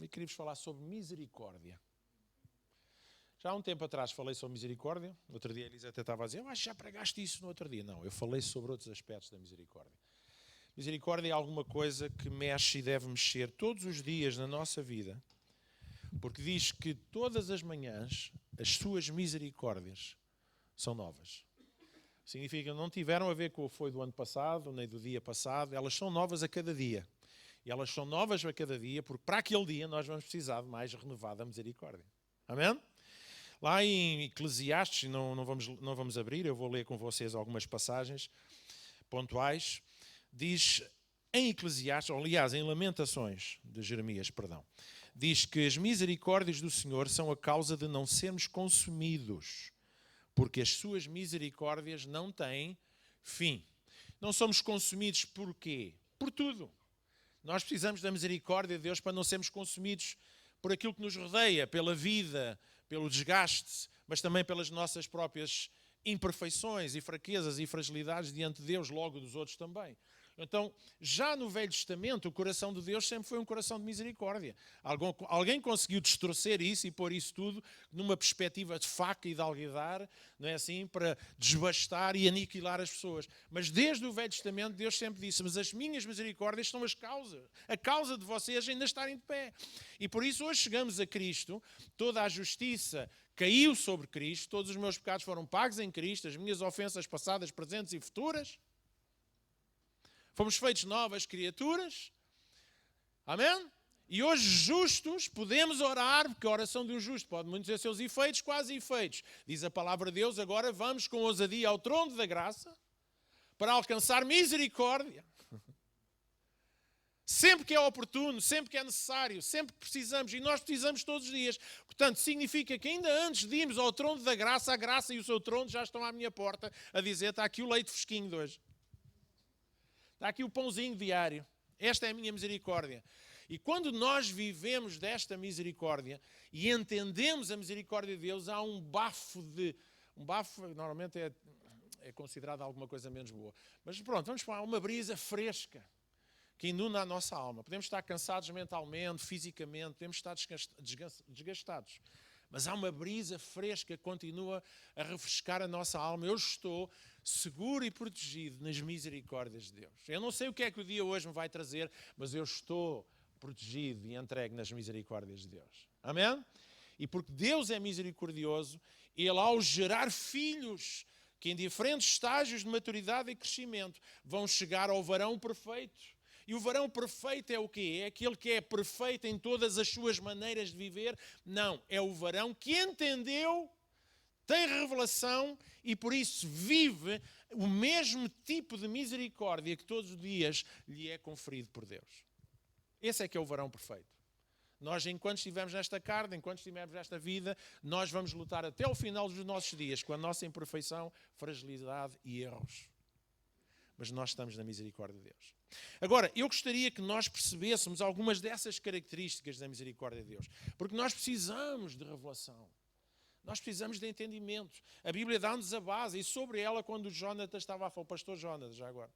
e queria-vos falar sobre misericórdia. Já há um tempo atrás falei sobre misericórdia. No outro dia a Elisa até estava a dizer, acho que já pregaste isso no outro dia. Não, eu falei sobre outros aspectos da misericórdia. Misericórdia é alguma coisa que mexe e deve mexer todos os dias na nossa vida, porque diz que todas as manhãs as suas misericórdias são novas. Significa que não tiveram a ver com o que foi do ano passado, nem do dia passado, elas são novas a cada dia. E elas são novas a cada dia, porque para aquele dia nós vamos precisar de mais renovada misericórdia. Amém? Lá em Eclesiastes, não vamos abrir, eu vou ler com vocês algumas passagens pontuais. Diz em Eclesiastes, ou aliás, em Lamentações de Jeremias, diz que as misericórdias do Senhor são a causa de não sermos consumidos, porque as suas misericórdias não têm fim. Não somos consumidos por quê? Por tudo. Nós precisamos da misericórdia de Deus para não sermos consumidos por aquilo que nos rodeia, pela vida, pelo desgaste, mas também pelas nossas próprias imperfeições e fraquezas e fragilidades diante de Deus, logo dos outros também. Então, já no Velho Testamento, o coração de Deus sempre foi um coração de misericórdia. Alguém conseguiu distorcer isso e pôr isso tudo numa perspectiva de faca e de alguidar, não é assim, para desbastar e aniquilar as pessoas. Mas desde o Velho Testamento, Deus sempre disse, mas as minhas misericórdias são a causa de vocês ainda estarem de pé. E por isso hoje chegamos a Cristo, toda a justiça caiu sobre Cristo, todos os meus pecados foram pagos em Cristo, as minhas ofensas passadas, presentes e futuras. Fomos feitos novas criaturas. Amém? E hoje, justos, podemos orar, porque a oração de um justo pode muito ter seus efeitos, quase efeitos. Diz a palavra de Deus, agora vamos com ousadia ao trono da graça para alcançar misericórdia. Sempre que é oportuno, sempre que é necessário, sempre que precisamos, e nós precisamos todos os dias. Portanto, significa que ainda antes de irmos ao trono da graça, a graça e o seu trono já estão à minha porta a dizer, está aqui o leite fresquinho de hoje. Está aqui o pãozinho diário. Esta é a minha misericórdia. E quando nós vivemos desta misericórdia e entendemos a misericórdia de Deus, há um bafo normalmente é considerado alguma coisa menos boa. Mas pronto, vamos falar, uma brisa fresca que inunda a nossa alma. Podemos estar cansados mentalmente, fisicamente, podemos estar desgastados. Mas há uma brisa fresca que continua a refrescar a nossa alma. Eu estou seguro e protegido nas misericórdias de Deus. Eu não sei o que é que o dia hoje me vai trazer, mas eu estou protegido e entregue nas misericórdias de Deus. Amém? E porque Deus é misericordioso, Ele ao gerar filhos que em diferentes estágios de maturidade e crescimento vão chegar ao varão perfeito. E o varão perfeito é o quê? É aquele que é perfeito em todas as suas maneiras de viver? Não, é o varão que entendeu, tem revelação e por isso vive o mesmo tipo de misericórdia que todos os dias lhe é conferido por Deus. Esse é que é o varão perfeito. Nós, enquanto estivermos nesta carne, enquanto estivermos nesta vida, nós vamos lutar até o final dos nossos dias com a nossa imperfeição, fragilidade e erros. Mas nós estamos na misericórdia de Deus. Agora, eu gostaria que nós percebêssemos algumas dessas características da misericórdia de Deus. Porque nós precisamos de revelação. Nós precisamos de entendimento. A Bíblia dá-nos a base. E sobre ela, quando o Jonatas estava a falar, o pastor Jonatas, já agora.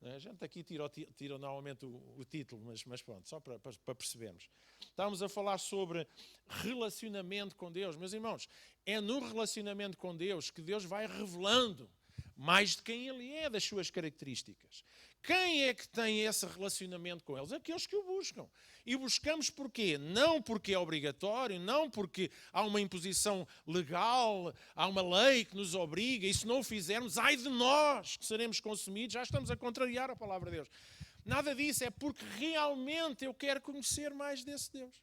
A gente aqui tira normalmente o título, mas pronto, só para percebermos. Estávamos a falar sobre relacionamento com Deus. Meus irmãos, é no relacionamento com Deus que Deus vai revelando mais de quem Ele é, das suas características. Quem é que tem esse relacionamento com eles? Aqueles que o buscam. E buscamos porquê? Não porque é obrigatório, não porque há uma imposição legal, há uma lei que nos obriga, e se não o fizermos, ai de nós que seremos consumidos, já estamos a contrariar a palavra de Deus. Nada disso, é porque realmente eu quero conhecer mais desse Deus.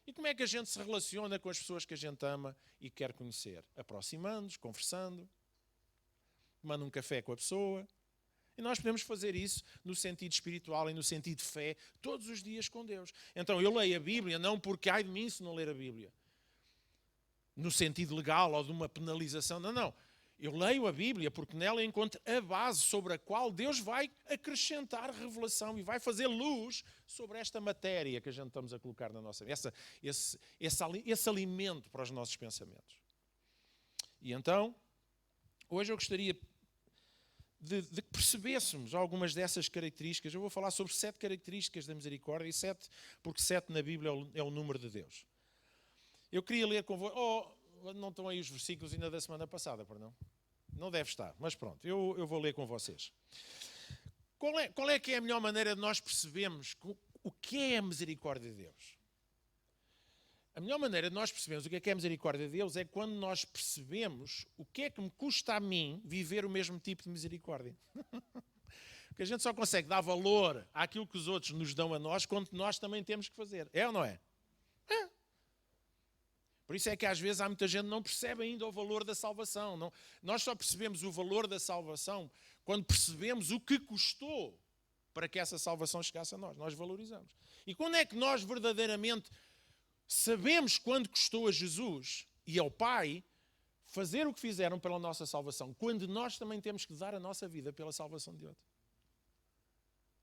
E como é que a gente se relaciona com as pessoas que a gente ama e quer conhecer? Aproximando-nos, conversando, tomando um café com a pessoa. E nós podemos fazer isso no sentido espiritual e no sentido de fé todos os dias com Deus. Então eu leio a Bíblia não porque ai de mim se não ler a Bíblia. No sentido legal ou de uma penalização. Não. Eu leio a Bíblia porque nela encontro a base sobre a qual Deus vai acrescentar revelação e vai fazer luz sobre esta matéria que a gente estamos a colocar na nossa vida. Esse alimento para os nossos pensamentos. E então, hoje eu gostaria de que percebêssemos algumas dessas características. Eu vou falar sobre 7 características da misericórdia, e 7, porque 7 na Bíblia é o número de Deus. Eu queria ler com vocês. Não estão aí os versículos ainda da semana passada, perdão? Não deve estar, mas pronto, eu vou ler com vocês. Qual é que é a melhor maneira de nós percebermos o que é a misericórdia de Deus? A melhor maneira de nós percebermos o que é a misericórdia de Deus é quando nós percebemos o que é que me custa a mim viver o mesmo tipo de misericórdia. Porque a gente só consegue dar valor àquilo que os outros nos dão a nós quando nós também temos que fazer. É ou não é? É. Por isso é que às vezes há muita gente que não percebe ainda o valor da salvação. Não, nós só percebemos o valor da salvação quando percebemos o que custou para que essa salvação chegasse a nós. Nós valorizamos. E quando é que nós verdadeiramente sabemos quando custou a Jesus e ao Pai fazer o que fizeram pela nossa salvação? Quando nós também temos que dar a nossa vida pela salvação de outro.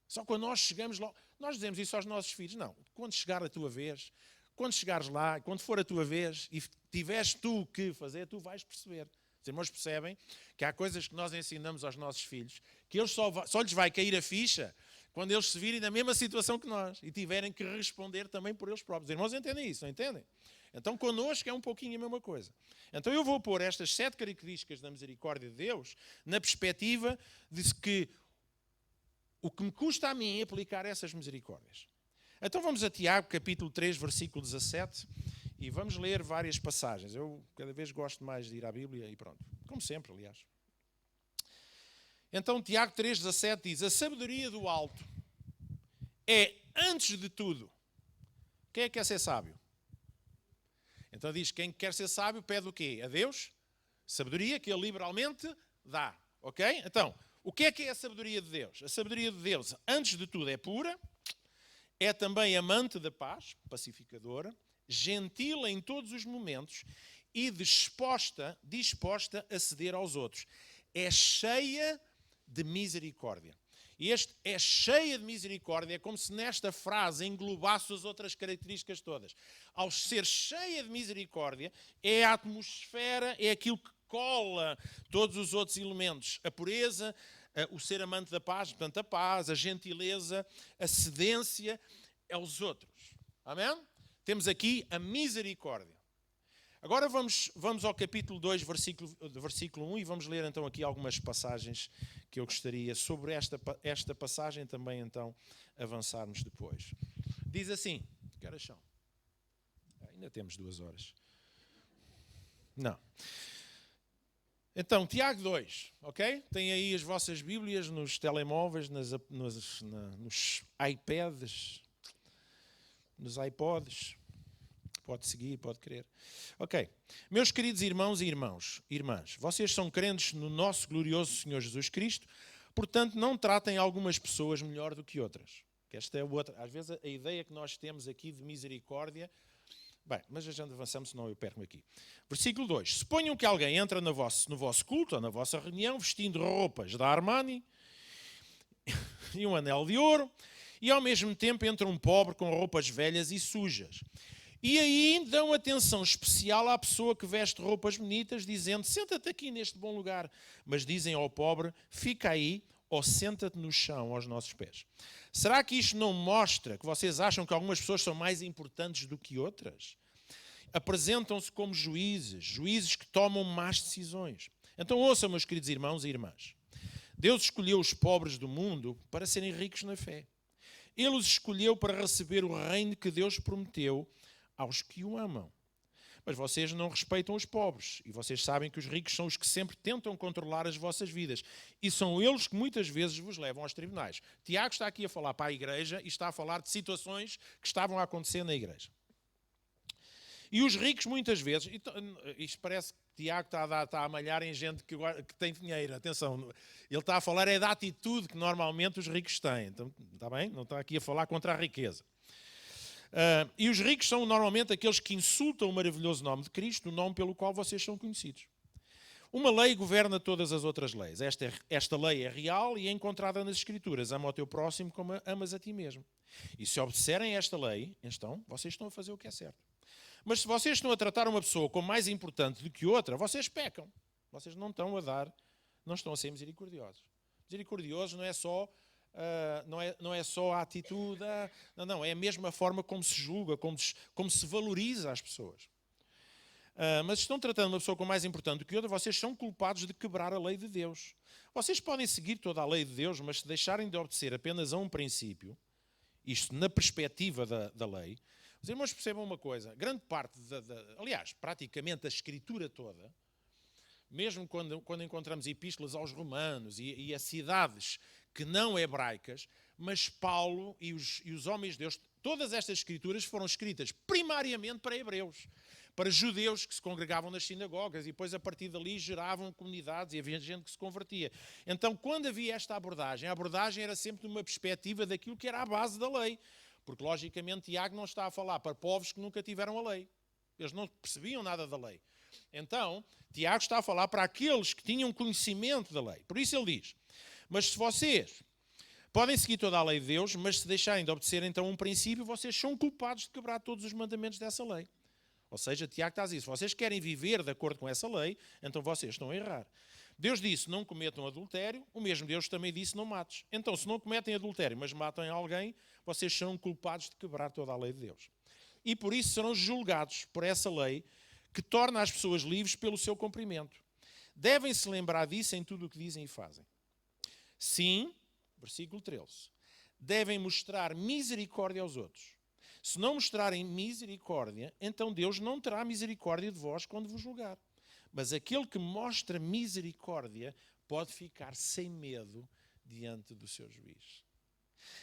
Só quando nós chegamos lá, nós dizemos isso aos nossos filhos. Não, quando chegar a tua vez, quando chegares lá, quando for a tua vez e tiveres tu que fazer, tu vais perceber. Os irmãos percebem que há coisas que nós ensinamos aos nossos filhos que eles só lhes vai cair a ficha quando eles se virem na mesma situação que nós e tiverem que responder também por eles próprios. Os irmãos entendem isso, não entendem? Então, connosco é um pouquinho a mesma coisa. Então, eu vou pôr estas 7 características da misericórdia de Deus na perspectiva de que o que me custa a mim é aplicar essas misericórdias. Então, vamos a Tiago, capítulo 3, versículo 17, e vamos ler várias passagens. Eu cada vez gosto mais de ir à Bíblia e pronto. Como sempre, aliás. Então, Tiago 3,17 diz: a sabedoria do alto é, antes de tudo... Quem é que quer ser sábio? Então diz, quem quer ser sábio pede o quê? A Deus? Sabedoria que Ele liberalmente dá. Ok? Então, o que é a sabedoria de Deus? A sabedoria de Deus, antes de tudo, é pura, é também amante da paz, pacificadora, gentil em todos os momentos e disposta a ceder aos outros. É cheia de misericórdia. E este é cheia de misericórdia, é como se nesta frase englobasse as outras características todas. Ao ser cheia de misericórdia, é a atmosfera, é aquilo que cola todos os outros elementos. A pureza, o ser amante da paz, portanto a paz, a gentileza, a cedência aos outros. Amém? Temos aqui a misericórdia. Agora vamos ao capítulo 2, versículo 1, e vamos ler então aqui algumas passagens que eu gostaria, sobre esta passagem também então avançarmos depois. Diz assim, que horas são? Ainda temos 2 horas. Não. Então, Tiago 2, ok? Tem aí as vossas Bíblias nos telemóveis, nos iPads, nos iPods. Pode seguir, pode crer. Ok. Meus queridos irmãos e irmãs, vocês são crentes no nosso glorioso Senhor Jesus Cristo, portanto não tratem algumas pessoas melhor do que outras. Esta é outra. Às vezes a ideia que nós temos aqui de misericórdia... Bem, mas a gente avançamos, senão eu perco-me aqui. Versículo 2. Suponham que alguém entra no vosso culto, ou na vossa reunião, vestindo roupas da Armani e um anel de ouro, e ao mesmo tempo entra um pobre com roupas velhas e sujas. E aí dão atenção especial à pessoa que veste roupas bonitas, dizendo, senta-te aqui neste bom lugar. Mas dizem ao pobre, fica aí ou senta-te no chão aos nossos pés. Será que isto não mostra que vocês acham que algumas pessoas são mais importantes do que outras? Apresentam-se como juízes que tomam más decisões. Então ouçam, meus queridos irmãos e irmãs. Deus escolheu os pobres do mundo para serem ricos na fé. Ele os escolheu para receber o reino que Deus prometeu aos que o amam. Mas vocês não respeitam os pobres. E vocês sabem que os ricos são os que sempre tentam controlar as vossas vidas. E são eles que muitas vezes vos levam aos tribunais. Tiago está aqui a falar para a igreja e está a falar de situações que estavam a acontecer na igreja. E os ricos muitas vezes... Isto parece que Tiago está a malhar em gente que tem dinheiro. Atenção, ele está a falar é da atitude que normalmente os ricos têm. Então, está bem? Não está aqui a falar contra a riqueza. E os ricos são normalmente aqueles que insultam o maravilhoso nome de Cristo, o nome pelo qual vocês são conhecidos. Uma lei governa todas as outras leis. Esta lei é real e é encontrada nas Escrituras. Ama o teu próximo como amas a ti mesmo. E se obedecerem a esta lei, então vocês estão a fazer o que é certo. Mas se vocês estão a tratar uma pessoa como mais importante do que outra, vocês pecam. Vocês não estão a ser misericordiosos. Misericordioso não é só, não é só a atitude, não, é a mesma forma como se julga, como se valoriza as pessoas. Mas estão tratando uma pessoa como mais importante do que outra, vocês são culpados de quebrar a lei de Deus. Vocês podem seguir toda a lei de Deus, mas se deixarem de obedecer apenas a um princípio, isto na perspectiva da lei, os irmãos percebam uma coisa, grande parte, aliás, praticamente a Escritura toda, mesmo quando encontramos epístolas aos romanos e a cidades que não hebraicas, mas Paulo e os homens de Deus, todas estas escrituras foram escritas primariamente para hebreus, para judeus que se congregavam nas sinagogas e depois a partir dali geravam comunidades e havia gente que se convertia. Então, quando havia esta abordagem, a abordagem era sempre numa perspectiva daquilo que era a base da lei, porque logicamente Tiago não está a falar para povos que nunca tiveram a lei. Eles não percebiam nada da lei. Então, Tiago está a falar para aqueles que tinham conhecimento da lei. Por isso ele diz, mas se vocês podem seguir toda a lei de Deus, mas se deixarem de obedecer então um princípio, vocês são culpados de quebrar todos os mandamentos dessa lei. Ou seja, Tiago está a dizer, se vocês querem viver de acordo com essa lei, então vocês estão a errar. Deus disse, não cometam adultério, o mesmo Deus também disse, não mates. Então, se não cometem adultério, mas matam alguém, vocês são culpados de quebrar toda a lei de Deus. E por isso serão julgados por essa lei que torna as pessoas livres pelo seu cumprimento. Devem-se lembrar disso em tudo o que dizem e fazem. Sim, versículo 13, devem mostrar misericórdia aos outros. Se não mostrarem misericórdia, então Deus não terá misericórdia de vós quando vos julgar. Mas aquele que mostra misericórdia pode ficar sem medo diante do seu juiz.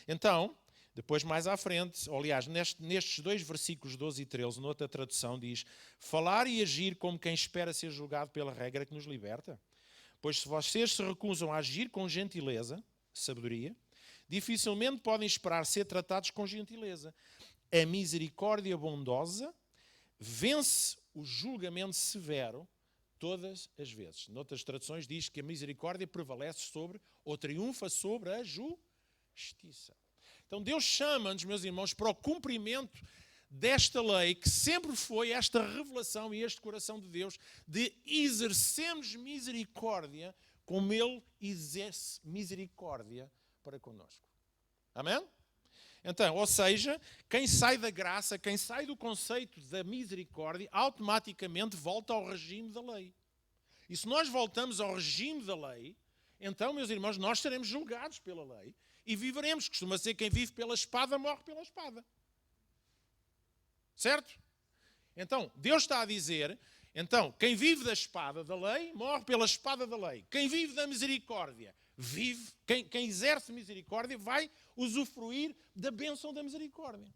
Então, depois mais à frente, ou, aliás, nestes dois versículos 12 e 13, noutra tradução diz, falar e agir como quem espera ser julgado pela regra que nos liberta. Pois se vocês se recusam a agir com gentileza, sabedoria, dificilmente podem esperar ser tratados com gentileza. A misericórdia bondosa vence o julgamento severo todas as vezes. Noutras traduções diz que a misericórdia prevalece sobre, ou triunfa sobre a justiça. Então Deus chama-nos, meus irmãos, para o cumprimento desta lei, que sempre foi esta revelação e este coração de Deus, de exercermos misericórdia como Ele exerce misericórdia para connosco. Amém? Então, ou seja, quem sai da graça, quem sai do conceito da misericórdia, automaticamente volta ao regime da lei. E se nós voltamos ao regime da lei, então, meus irmãos, nós seremos julgados pela lei e viveremos. Costuma ser quem vive pela espada, morre pela espada. Certo? Então, Deus está a dizer, então, quem vive da espada da lei, morre pela espada da lei. Quem vive da misericórdia, vive, quem exerce misericórdia vai usufruir da bênção da misericórdia.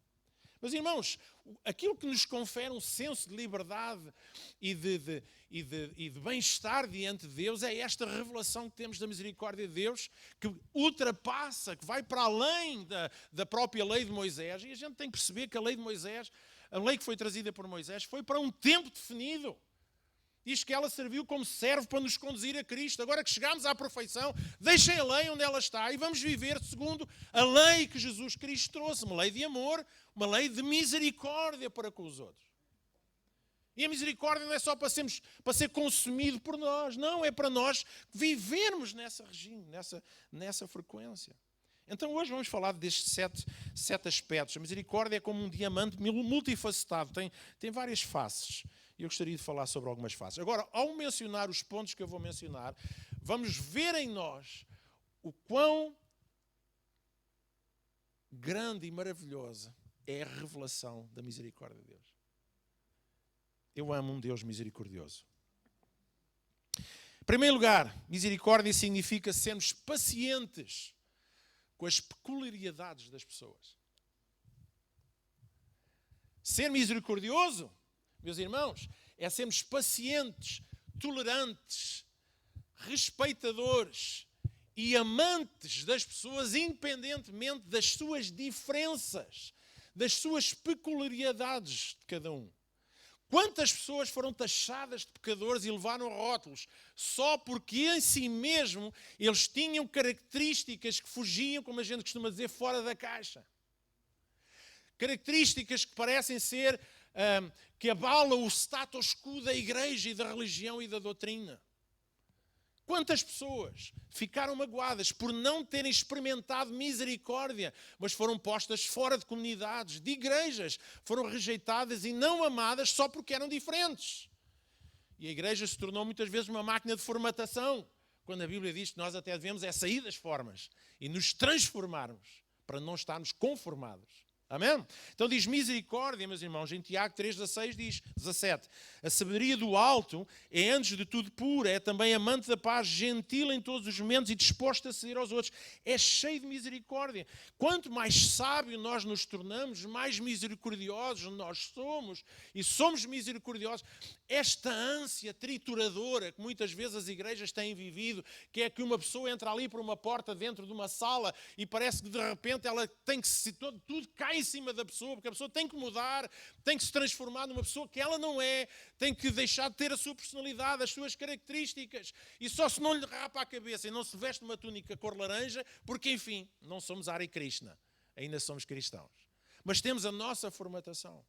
Meus irmãos, aquilo que nos confere um senso de liberdade e de bem-estar diante de Deus é esta revelação que temos da misericórdia de Deus, que ultrapassa, que vai para além da própria lei de Moisés. E a gente tem que perceber que a lei de Moisés, a lei que foi trazida por Moisés, foi para um tempo definido. Diz que ela serviu como servo para nos conduzir a Cristo. Agora que chegámos à perfeição, deixem a lei onde ela está e vamos viver segundo a lei que Jesus Cristo trouxe. Uma lei de amor, uma lei de misericórdia para com os outros. E a misericórdia não é só para ser consumido por nós. Não, é para nós vivermos nessa regime, nessa frequência. Então hoje vamos falar destes sete aspectos. A misericórdia é como um diamante multifacetado. Tem várias faces. E eu gostaria de falar sobre algumas faces. Agora, ao mencionar os pontos que eu vou mencionar, vamos ver em nós o quão grande e maravilhosa é a revelação da misericórdia de Deus. Eu amo um Deus misericordioso. Em primeiro lugar, misericórdia significa sermos pacientes com as peculiaridades das pessoas. Ser misericordioso, meus irmãos, é sermos pacientes, tolerantes, respeitadores e amantes das pessoas, independentemente das suas diferenças, das suas peculiaridades de cada um. Quantas pessoas foram taxadas de pecadores e levaram rótulos só porque em si mesmo eles tinham características que fugiam, como a gente costuma dizer, fora da caixa. Características que parecem ser que abalam o status quo da igreja e da religião e da doutrina. Quantas pessoas ficaram magoadas por não terem experimentado misericórdia, mas foram postas fora de comunidades, de igrejas, foram rejeitadas e não amadas só porque eram diferentes. E a igreja se tornou muitas vezes uma máquina de formatação, quando a Bíblia diz que nós até devemos sair das formas e nos transformarmos para não estarmos conformados. Amém? Então diz misericórdia, meus irmãos, em Tiago 3,16 diz, 17, a sabedoria do alto é antes de tudo pura, é também amante da paz, gentil em todos os momentos e disposto a ceder aos outros. É cheio de misericórdia. Quanto mais sábio nós nos tornamos, mais misericordiosos nós somos e somos misericordiosos. Esta ânsia trituradora que muitas vezes as igrejas têm vivido, que é que uma pessoa entra ali por uma porta dentro de uma sala e parece que de repente ela tem que se tudo cai em cima da pessoa, porque a pessoa tem que mudar, tem que se transformar numa pessoa que ela não é, tem que deixar de ter a sua personalidade, as suas características, e só se não lhe rapa a cabeça e não se veste uma túnica cor laranja, porque enfim, não somos Hare Krishna, ainda somos cristãos. Mas temos a nossa formatação.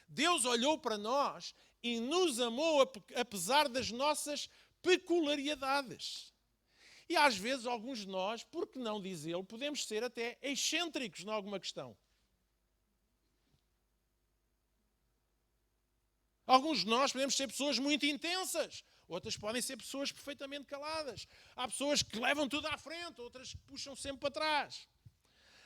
Deus olhou para nós e nos amou apesar das nossas peculiaridades. E às vezes alguns de nós, por que não dizê-lo, podemos ser até excêntricos em alguma questão. Alguns de nós podemos ser pessoas muito intensas, outras podem ser pessoas perfeitamente caladas. Há pessoas que levam tudo à frente, outras que puxam sempre para trás.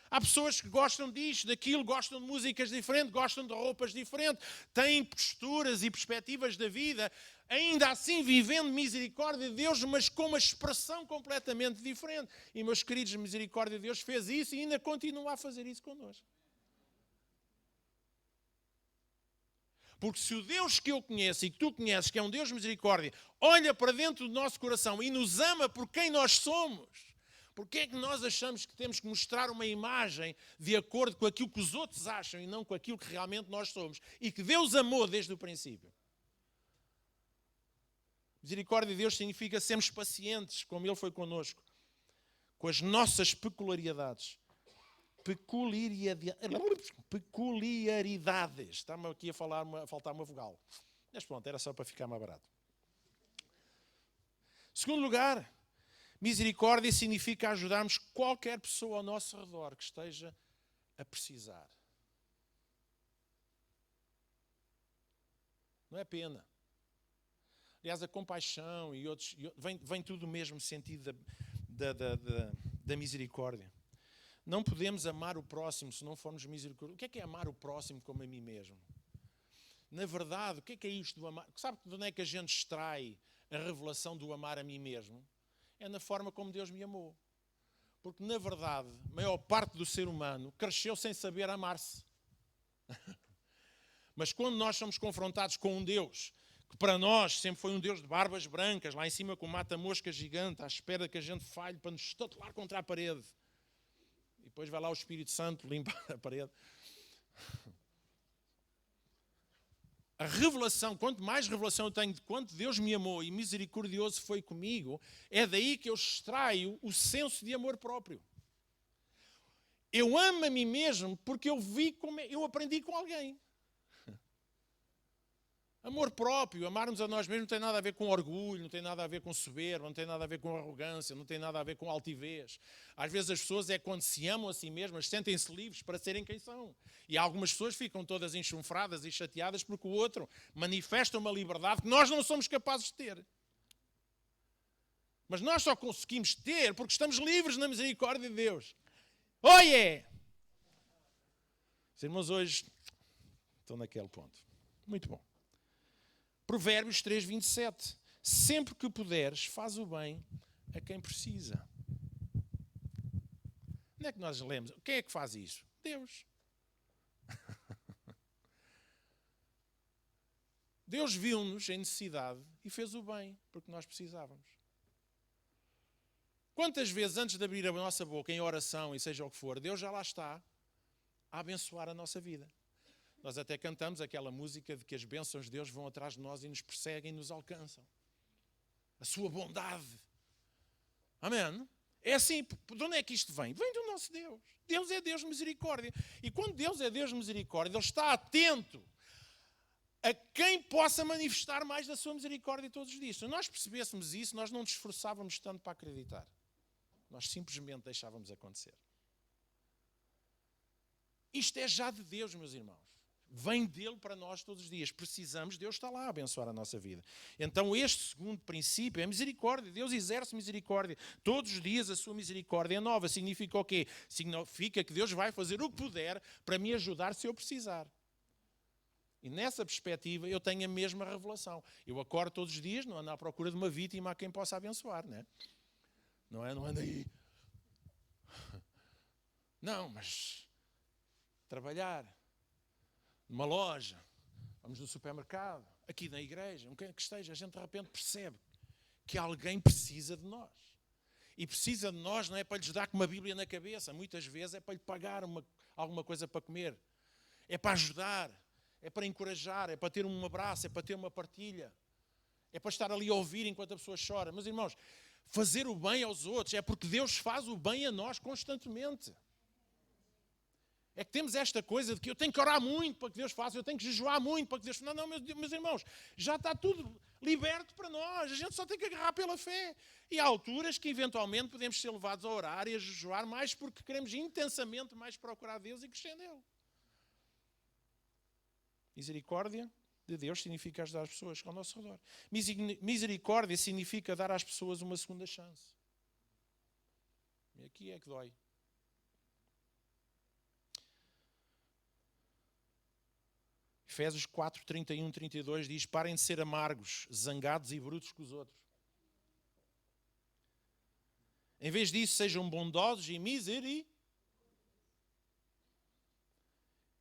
Há pessoas que gostam disto, daquilo, gostam de músicas diferentes, gostam de roupas diferentes, têm posturas e perspectivas da vida, ainda assim vivendo misericórdia de Deus, mas com uma expressão completamente diferente. E, meus queridos, a misericórdia de Deus fez isso e ainda continua a fazer isso connosco. Porque se o Deus que eu conheço e que tu conheces, que é um Deus de misericórdia, olha para dentro do nosso coração e nos ama por quem nós somos, porque é que nós achamos que temos que mostrar uma imagem de acordo com aquilo que os outros acham e não com aquilo que realmente nós somos? E que Deus amou desde o princípio. Misericórdia de Deus significa sermos pacientes, como Ele foi connosco, com as nossas peculiaridades. Peculiaridades. Está-me aqui a faltar uma vogal. Mas pronto, era só para ficar mais barato. Segundo lugar, misericórdia significa ajudarmos qualquer pessoa ao nosso redor que esteja a precisar. Não é pena. Aliás, a compaixão e outros, vem tudo o mesmo sentido da misericórdia. Não podemos amar o próximo se não formos misericordiosos. O que é amar o próximo como a mim mesmo? Na verdade, o que é isto do amar? Sabe de onde é que a gente extrai a revelação do amar a mim mesmo? É na forma como Deus me amou. Porque, na verdade, a maior parte do ser humano cresceu sem saber amar-se. Mas quando nós somos confrontados com um Deus que para nós sempre foi um Deus de barbas brancas, lá em cima com um mata-mosca gigante, à espera que a gente falhe para nos estatelar contra a parede. E depois vai lá o Espírito Santo limpar a parede. A revelação, quanto mais revelação eu tenho de quanto Deus me amou e misericordioso foi comigo, é daí que eu extraio o senso de amor próprio. Eu amo a mim mesmo porque eu aprendi com alguém. Amor próprio, amarmos a nós mesmos não tem nada a ver com orgulho, não tem nada a ver com soberba, não tem nada a ver com arrogância, não tem nada a ver com altivez. Às vezes as pessoas quando se amam a si mesmas, sentem-se livres para serem quem são. E algumas pessoas ficam todas enxunfradas e chateadas porque o outro manifesta uma liberdade que nós não somos capazes de ter. Mas nós só conseguimos ter porque estamos livres na misericórdia de Deus. Oh yeah! Os irmãos hoje estão naquele ponto. Muito bom. Provérbios 3:27. Sempre que puderes, faz o bem a quem precisa. Onde é que nós lemos? Quem é que faz isso? Deus. Deus viu-nos em necessidade e fez o bem, porque nós precisávamos. Quantas vezes antes de abrir a nossa boca em oração e seja o que for, Deus já lá está a abençoar a nossa vida. Nós até cantamos aquela música de que as bênçãos de Deus vão atrás de nós e nos perseguem e nos alcançam. A sua bondade. Amém? É assim, de onde é que isto vem? Vem do nosso Deus. Deus é Deus de misericórdia. E quando Deus é Deus de misericórdia, Ele está atento a quem possa manifestar mais da sua misericórdia todos os dias. Se nós percebêssemos isso, nós não nos esforçávamos tanto para acreditar. Nós simplesmente deixávamos acontecer. Isto é já de Deus, meus irmãos. Vem dele para nós todos os dias. Precisamos, Deus está lá a abençoar a nossa vida. Então este segundo princípio é misericórdia. Deus exerce misericórdia. Todos os dias a sua misericórdia é nova. Significa o quê? Significa que Deus vai fazer o que puder para me ajudar se eu precisar. E nessa perspectiva eu tenho a mesma revelação. Eu acordo todos os dias, não ando à procura de uma vítima a quem possa abençoar, não é? Não ando aí. Não, mas trabalhar numa loja, vamos no supermercado, aqui na igreja, onde que esteja, a gente de repente percebe que alguém precisa de nós. E precisa de nós não é para lhes dar com uma Bíblia na cabeça, muitas vezes é para lhe pagar alguma coisa para comer. É para ajudar, é para encorajar, é para ter um abraço, é para ter uma partilha. É para estar ali a ouvir enquanto a pessoa chora. Meus irmãos, fazer o bem aos outros é porque Deus faz o bem a nós constantemente. É que temos esta coisa de que eu tenho que orar muito para que Deus faça, eu tenho que jejuar muito para que Deus faça. Não, meus irmãos, já está tudo liberto para nós. A gente só tem que agarrar pela fé. E há alturas que eventualmente podemos ser levados a orar e a jejuar mais porque queremos intensamente mais procurar Deus e crescer nele. Misericórdia de Deus significa ajudar as pessoas ao nosso redor. Misericórdia significa dar às pessoas uma segunda chance. E aqui é que dói. Efésios 4, 31, 32 diz: parem de ser amargos, zangados e brutos com os outros. Em vez disso, sejam bondosos e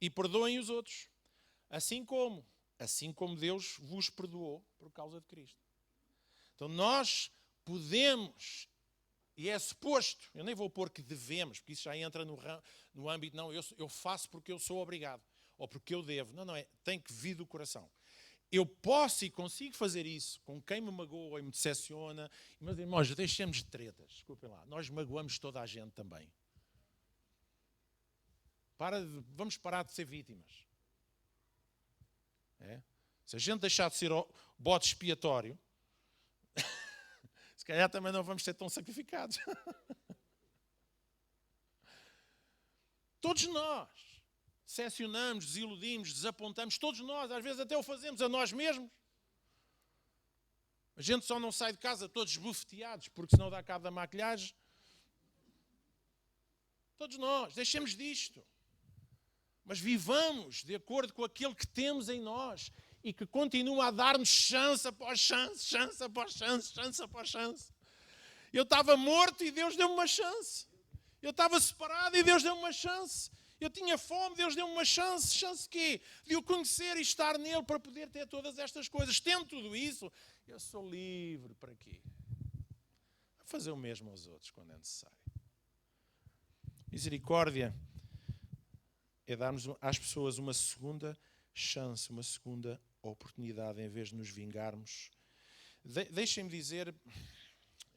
e perdoem os outros. Assim como Deus vos perdoou por causa de Cristo. Então nós podemos, e é suposto, eu nem vou pôr que devemos, porque isso já entra no âmbito, não, eu faço porque eu sou obrigado. Ou porque eu devo. Não, tem que vir do coração. Eu posso e consigo fazer isso com quem me magoa e me decepciona. Mas, irmãos, deixemos de tretas. Desculpem lá. Nós magoamos toda a gente também. Vamos parar de ser vítimas. É? Se a gente deixar de ser o bode expiatório, se calhar também não vamos ser tão sacrificados. Todos nós decepcionamos, desiludimos, desapontamos, todos nós, às vezes até o fazemos a nós mesmos. A gente só não sai de casa todos esbofeteados, porque senão dá cabo da maquilhagem. Todos nós, deixemos disto. Mas vivamos de acordo com aquilo que temos em nós e que continua a dar-nos chance após chance, chance após chance, chance após chance. Eu estava morto e Deus deu-me uma chance. Eu estava separado e Deus deu-me uma chance. Eu tinha fome, Deus deu-me uma chance. Chance de quê? De o conhecer e estar nele para poder ter todas estas coisas. Tendo tudo isso, eu sou livre para quê? A fazer o mesmo aos outros quando é necessário. Misericórdia é darmos às pessoas uma segunda chance, uma segunda oportunidade em vez de nos vingarmos. Deixem-me dizer,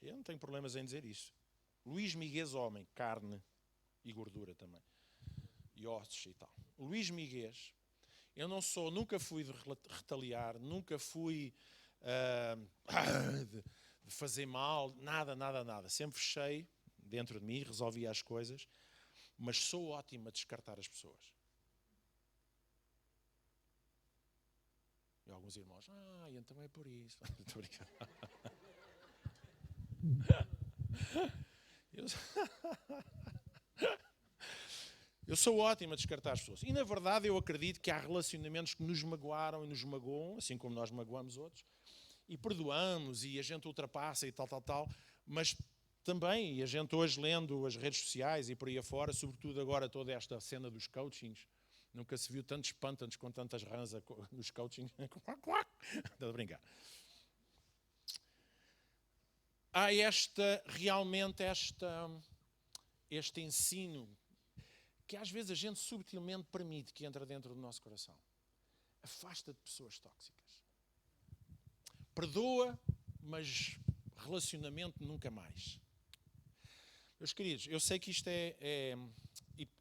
eu não tenho problemas em dizer isto. Luís Miguel, homem, carne e gordura também. E ossos e tal. O Luís Miguel, eu nunca fui de retaliar, nunca fui de fazer mal, nada. Sempre fechei dentro de mim, resolvia as coisas, mas sou ótimo a descartar as pessoas. E alguns irmãos, então é por isso. Estou brincando. Eu sou ótimo a descartar as pessoas. E, na verdade, eu acredito que há relacionamentos que nos magoaram e nos magoam, assim como nós magoamos outros, e perdoamos, e a gente ultrapassa e tal, mas também, e a gente hoje lendo as redes sociais e por aí afora, sobretudo agora toda esta cena dos coachings, nunca se viu tantos pântanos com tantas rãs nos coachings. Estou a brincar. Há realmente este ensino que às vezes a gente subtilmente permite que entre dentro do nosso coração. Afasta de pessoas tóxicas. Perdoa, mas relacionamento nunca mais. Meus queridos, eu sei que isto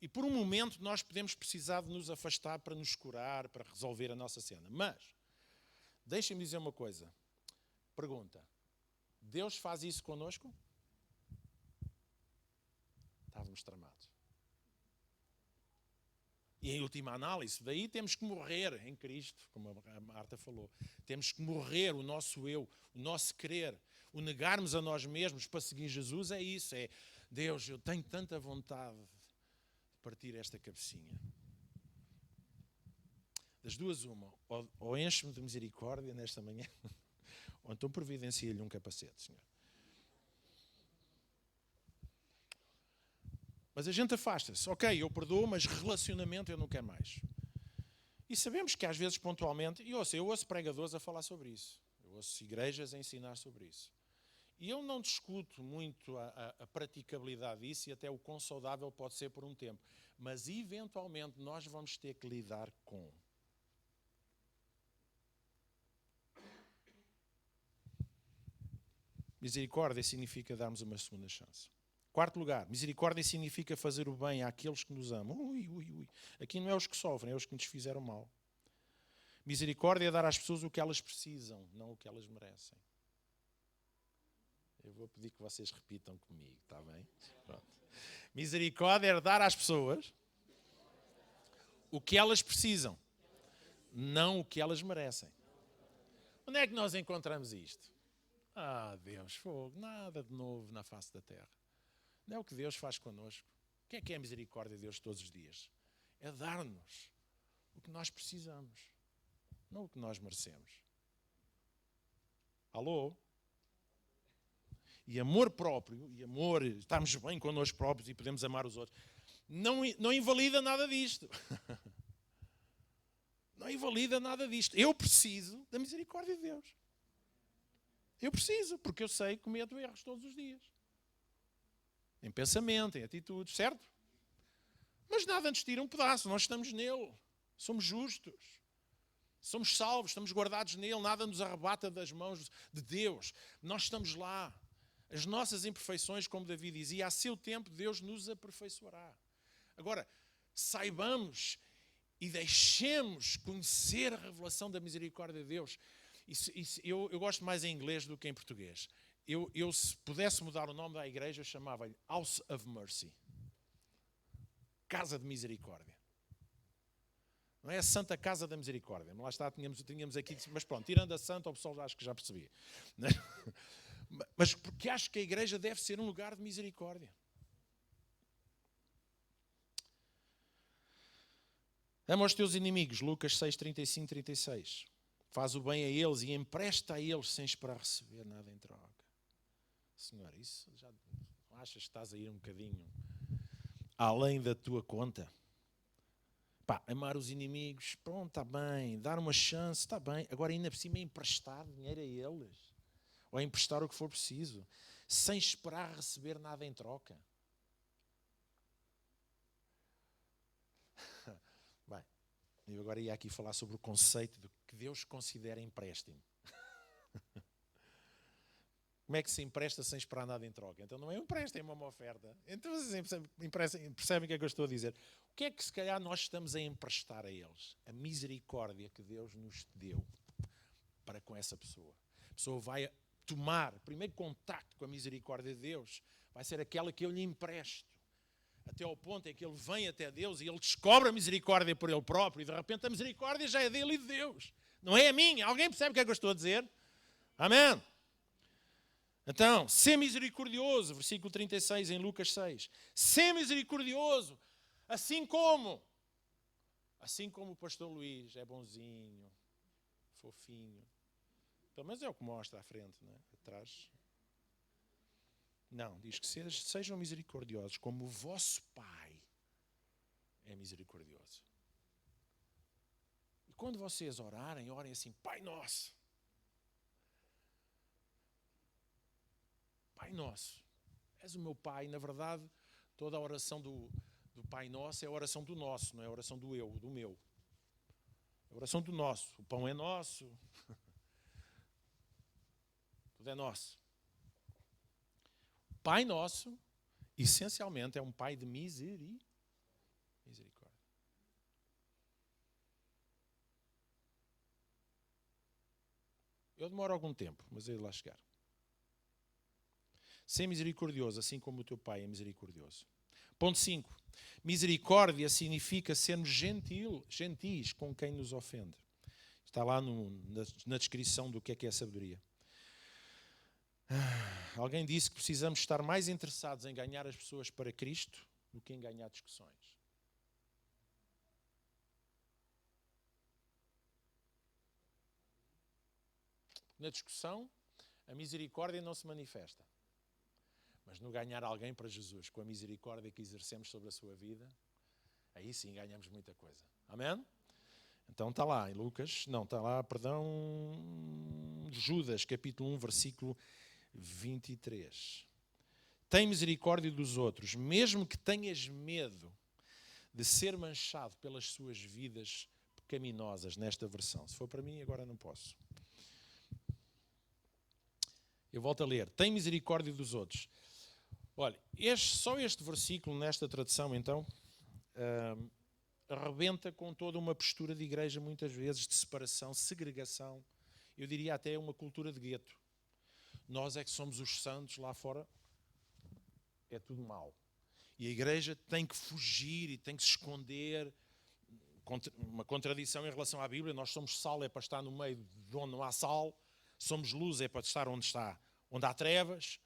E por um momento nós podemos precisar de nos afastar para nos curar, para resolver a nossa cena. Mas, deixem-me dizer uma coisa. Pergunta. Deus faz isso connosco? Estávamos tramados. E em última análise, daí temos que morrer em Cristo, como a Marta falou. Temos que morrer o nosso eu, o nosso querer, o negarmos a nós mesmos para seguir Jesus. É isso, é Deus, eu tenho tanta vontade de partir esta cabecinha. Das duas uma, ou enche-me de misericórdia nesta manhã, ou então providencia-lhe um capacete, Senhor. Mas a gente afasta-se. Ok, eu perdoo, mas relacionamento eu não quero mais. E sabemos que às vezes pontualmente, eu ouço pregadores a falar sobre isso. Eu ouço igrejas a ensinar sobre isso. E eu não discuto muito a praticabilidade disso e até o quão saudável pode ser por um tempo. Mas eventualmente nós vamos ter que lidar com. Misericórdia significa darmos uma segunda chance. Quarto lugar, misericórdia significa fazer o bem àqueles que nos amam. Aqui não é os que sofrem, é os que nos fizeram mal. Misericórdia é dar às pessoas o que elas precisam, não o que elas merecem. Eu vou pedir que vocês repitam comigo, está bem? Pronto. Misericórdia é dar às pessoas o que elas precisam, não o que elas merecem. Onde é que nós encontramos isto? Deus, fogo, nada de novo na face da terra. Não é o que Deus faz connosco. O que é a misericórdia de Deus todos os dias? É dar-nos o que nós precisamos, não o que nós merecemos. Alô? E amor próprio, e amor, estamos bem connosco próprios e podemos amar os outros, não invalida nada disto. Não invalida nada disto. Eu preciso da misericórdia de Deus. Eu preciso, porque eu sei que cometo erros todos os dias. Em pensamento, em atitudes, certo? Mas nada nos tira um pedaço, nós estamos nele. Somos justos. Somos salvos, estamos guardados nele, nada nos arrebata das mãos de Deus. Nós estamos lá. As nossas imperfeições, como Davi dizia, a seu tempo Deus nos aperfeiçoará. Agora, saibamos e deixemos conhecer a revelação da misericórdia de Deus. Eu gosto mais em inglês do que em português. Eu, se pudesse mudar o nome da igreja, eu chamava-lhe House of Mercy. Casa de Misericórdia. Não é a Santa Casa da Misericórdia. Lá está, tínhamos aqui, mas pronto, tirando a Santa, o pessoal acho que já percebia. Mas porque acho que a igreja deve ser um lugar de misericórdia. Ama os teus inimigos, Lucas 6, 35, 36. Faz o bem a eles e empresta a eles sem esperar receber nada em troca. Senhor, isso já achas que estás a ir um bocadinho além da tua conta? Amar os inimigos, pronto, está bem. Dar uma chance, está bem. Agora ainda por cima emprestar dinheiro a eles. Ou emprestar o que for preciso. Sem esperar receber nada em troca. Bem, eu agora ia aqui falar sobre o conceito de que Deus considera empréstimo. Como é que se empresta sem esperar nada em troca? Então não é um empréstimo, é uma oferta. Então vocês percebem o que é que eu estou a dizer? O que é que se calhar nós estamos a emprestar a eles? A misericórdia que Deus nos deu para com essa pessoa. A pessoa vai tomar o primeiro contacto com a misericórdia de Deus, vai ser aquela que eu lhe empresto. Até ao ponto em que ele vem até Deus e ele descobre a misericórdia por ele próprio e de repente a misericórdia já é dele e de Deus. Não é a minha. Alguém percebe o que é que eu estou a dizer? Amém? Então, ser misericordioso, versículo 36 em Lucas 6. Ser misericordioso, assim como o pastor Luís é bonzinho, fofinho. Pelo menos é o que mostra à frente, não é? Atrás. Não, diz que sejam misericordiosos, como o vosso Pai é misericordioso. E quando vocês orarem, orem assim, Pai Nosso. Pai Nosso, és o meu Pai. Na verdade, toda a oração do Pai Nosso é a oração do nosso, não é a oração do eu, do meu. É a oração do nosso. O pão é nosso. Tudo é nosso. Pai Nosso, essencialmente, é um Pai de misericórdia. Eu demoro algum tempo, mas eu hei de lá chegar. Ser misericordioso, assim como o teu Pai é misericordioso. Ponto 5. Misericórdia significa sermos gentis com quem nos ofende. Está lá na descrição do que é sabedoria. Alguém disse que precisamos estar mais interessados em ganhar as pessoas para Cristo do que em ganhar discussões. Na discussão, a misericórdia não se manifesta. Mas no ganhar alguém para Jesus, com a misericórdia que exercemos sobre a sua vida, aí sim ganhamos muita coisa. Amém? Então está lá, em Lucas, não, está lá, perdão, Judas, capítulo 1, versículo 23. Tem misericórdia dos outros, mesmo que tenhas medo de ser manchado pelas suas vidas pecaminosas, nesta versão. Se for para mim, agora não posso. Eu volto a ler. Tem misericórdia dos outros. Olha, só este versículo, nesta tradução, então, arrebenta com toda uma postura de igreja, muitas vezes, de separação, segregação. Eu diria até uma cultura de gueto. Nós é que somos os santos, lá fora é tudo mau. E a igreja tem que fugir e tem que se esconder. Uma contradição em relação à Bíblia. Nós somos sal, é para estar no meio de onde não há sal. Somos luz, é para estar onde há trevas.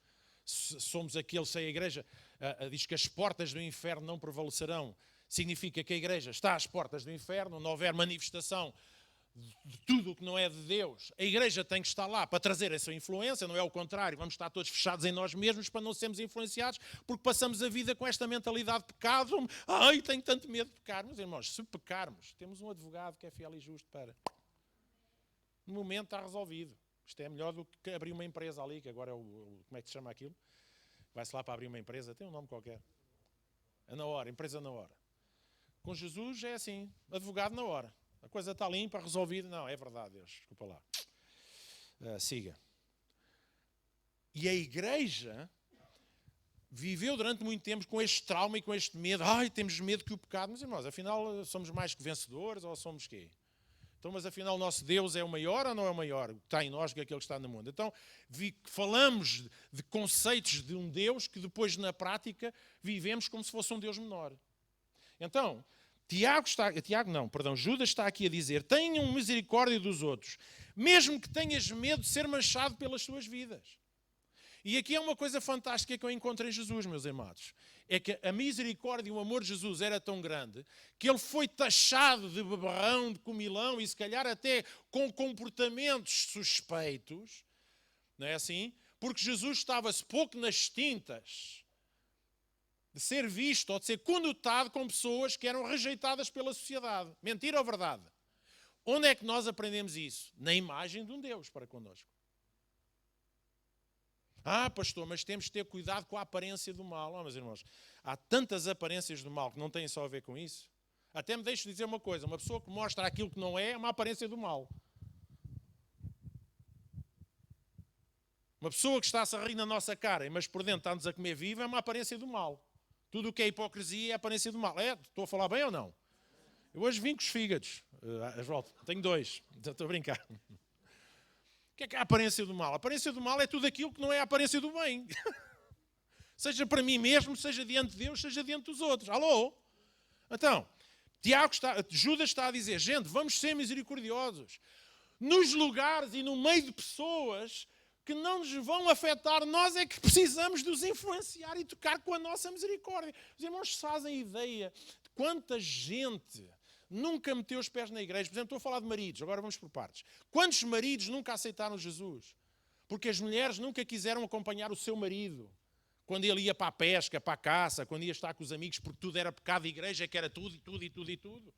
Somos aquele, se a igreja diz que as portas do inferno não prevalecerão, significa que a igreja está às portas do inferno, não houver manifestação de tudo o que não é de Deus. A igreja tem que estar lá para trazer essa influência, não é o contrário, vamos estar todos fechados em nós mesmos para não sermos influenciados, porque passamos a vida com esta mentalidade de pecado. Ai, tenho tanto medo de pecar. Meus irmãos, se pecarmos, temos um advogado que é fiel e justo para... No momento está resolvido. Isto é melhor do que abrir uma empresa ali, que agora é como é que se chama aquilo? Vai-se lá para abrir uma empresa, tem um nome qualquer. É na hora, empresa na hora. Com Jesus é assim, advogado na hora. A coisa está limpa, resolvida. Não, é verdade, Deus, desculpa lá. Siga. E a igreja viveu durante muito tempo com este trauma e com este medo. Ai, temos medo que o pecado... Mas, irmãos, afinal, somos mais que vencedores ou somos quê? Então, mas afinal o nosso Deus é o maior ou não é o maior? O que está em nós que é aquele que está no mundo. Então, falamos de conceitos de um Deus que depois, na prática, vivemos como se fosse um Deus menor. Então, Judas está aqui a dizer, tenham misericórdia dos outros, mesmo que tenhas medo de ser manchado pelas suas vidas. E aqui é uma coisa fantástica que eu encontro em Jesus, meus amados. É que a misericórdia e o amor de Jesus era tão grande que ele foi taxado de beberrão, de comilão e se calhar até com comportamentos suspeitos, não é assim? Porque Jesus estava-se pouco nas tintas de ser visto ou de ser conotado com pessoas que eram rejeitadas pela sociedade. Mentira ou verdade? Onde é que nós aprendemos isso? Na imagem de um Deus para connosco. Ah, pastor, mas temos de ter cuidado com a aparência do mal. Meus irmãos, há tantas aparências do mal que não têm só a ver com isso. Até me deixo dizer uma coisa, uma pessoa que mostra aquilo que não é uma aparência do mal. Uma pessoa que está-se a rir na nossa cara, mas por dentro está-nos a comer vivo, é uma aparência do mal. Tudo o que é hipocrisia é aparência do mal. Estou a falar bem ou não? Eu hoje vim com os fígados. Tenho 2, estou a brincar. O que é a aparência do mal? A aparência do mal é tudo aquilo que não é a aparência do bem. Seja para mim mesmo, seja diante de Deus, seja diante dos outros. Alô? Então, Judas está a dizer, gente, vamos ser misericordiosos. Nos lugares e no meio de pessoas que não nos vão afetar, nós é que precisamos de os influenciar e tocar com a nossa misericórdia. Os irmãos fazem ideia de quanta gente nunca meteu os pés na igreja. Por exemplo, estou a falar de maridos, agora vamos por partes. Quantos maridos nunca aceitaram Jesus? Porque as mulheres nunca quiseram acompanhar o seu marido. Quando ele ia para a pesca, para a caça, quando ia estar com os amigos, porque tudo era pecado de igreja, que era tudo e tudo e tudo e tudo.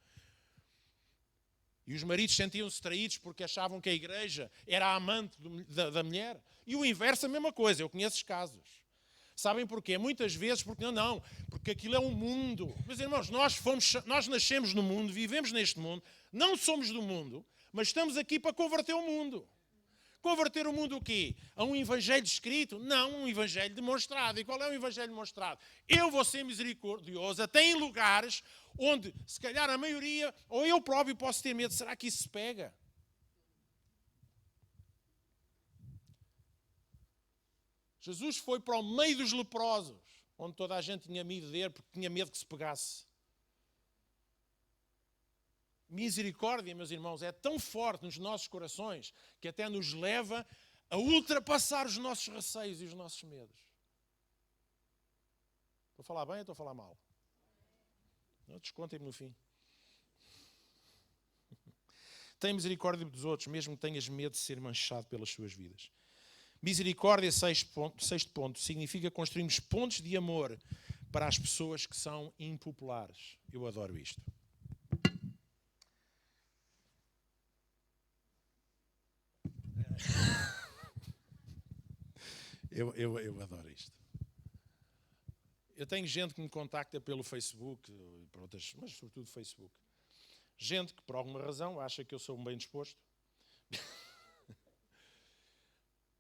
E os maridos sentiam-se traídos porque achavam que a igreja era a amante da mulher. E o inverso, a mesma coisa. Eu conheço casos. Sabem porquê? Muitas vezes porque porque aquilo é um mundo. Mas, irmãos, nós nascemos no mundo, vivemos neste mundo, não somos do mundo, mas estamos aqui para converter o mundo. Converter o mundo o quê? A um evangelho escrito? Não, um evangelho demonstrado. E qual é o evangelho demonstrado? Eu vou ser misericordioso até em lugares onde, se calhar, a maioria, ou eu próprio posso ter medo. Será que isso se pega? Jesus foi para o meio dos leprosos, onde toda a gente tinha medo dele, porque tinha medo que se pegasse. Misericórdia, meus irmãos, é tão forte nos nossos corações que até nos leva a ultrapassar os nossos receios e os nossos medos. Estou a falar bem ou estou a falar mal? Não, descontem-me no fim. Tem misericórdia dos outros, mesmo que tenhas medo de ser manchado pelas suas vidas. Misericórdia, sexto ponto, significa construirmos pontos de amor para as pessoas que são impopulares. Eu adoro isto. Eu adoro isto. Eu tenho gente que me contacta pelo Facebook, por outras, mas sobretudo Facebook. Gente que, por alguma razão, acha que eu sou um bem disposto.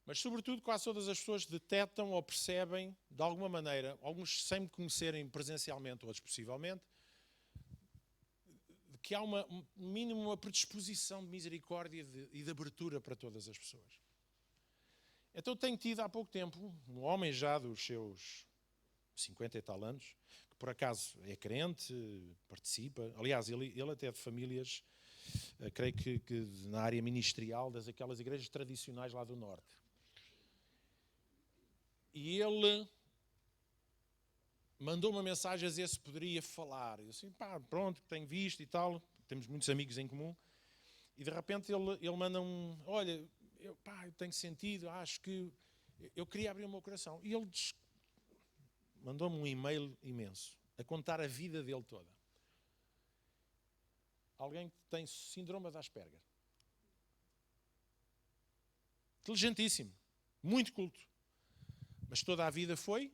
Mas, sobretudo, quase todas as pessoas detectam ou percebem, de alguma maneira, alguns sem me conhecerem presencialmente, outros possivelmente, que há no mínimo uma predisposição de misericórdia e de abertura para todas as pessoas. Então tenho tido há pouco tempo um homem já dos seus 50 e tal anos, que por acaso é crente, participa, aliás, ele até é de famílias, creio que na área ministerial daquelas igrejas tradicionais lá do Norte. E ele mandou uma mensagem a dizer se poderia falar. Eu assim, pronto, tenho visto e tal, temos muitos amigos em comum. E de repente ele manda olha, eu tenho sentido, acho que eu queria abrir o meu coração. E ele mandou-me um e-mail imenso, a contar a vida dele toda. Alguém que tem síndrome de Asperger. Inteligentíssimo, muito culto. Mas toda a vida foi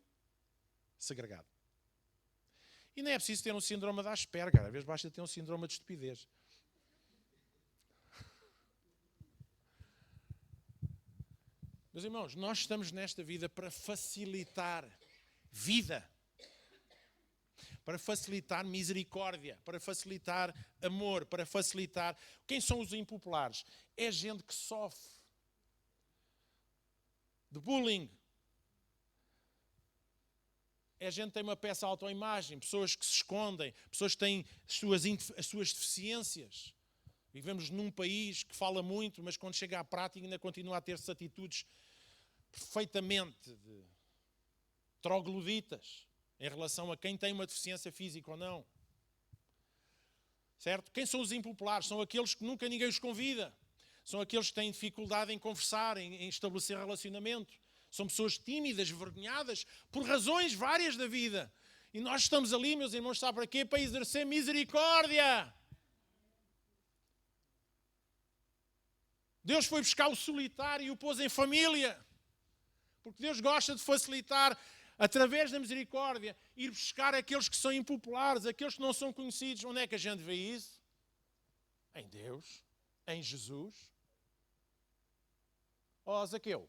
segregado. E não é preciso ter um síndrome de Asperger, às vezes basta ter um síndrome de estupidez. Meus irmãos, nós estamos nesta vida para facilitar vida, para facilitar misericórdia, para facilitar amor, para facilitar... Quem são os impopulares? É gente que sofre de bullying. É gente que tem uma peça autoimagem, pessoas que se escondem, pessoas que têm as suas deficiências. Vivemos num país que fala muito, mas quando chega à prática ainda continua a ter-se atitudes perfeitamente trogloditas em relação a quem tem uma deficiência física ou não. Certo? Quem são os impopulares? São aqueles que nunca ninguém os convida. São aqueles que têm dificuldade em conversar, em estabelecer relacionamento. São pessoas tímidas, vergonhadas, por razões várias da vida. E nós estamos ali, meus irmãos, sabe para quê? Para exercer misericórdia. Deus foi buscar o solitário e o pôs em família. Porque Deus gosta de facilitar, através da misericórdia, ir buscar aqueles que são impopulares, aqueles que não são conhecidos. Onde é que a gente vê isso? Em Deus, em Jesus. Zaqueu.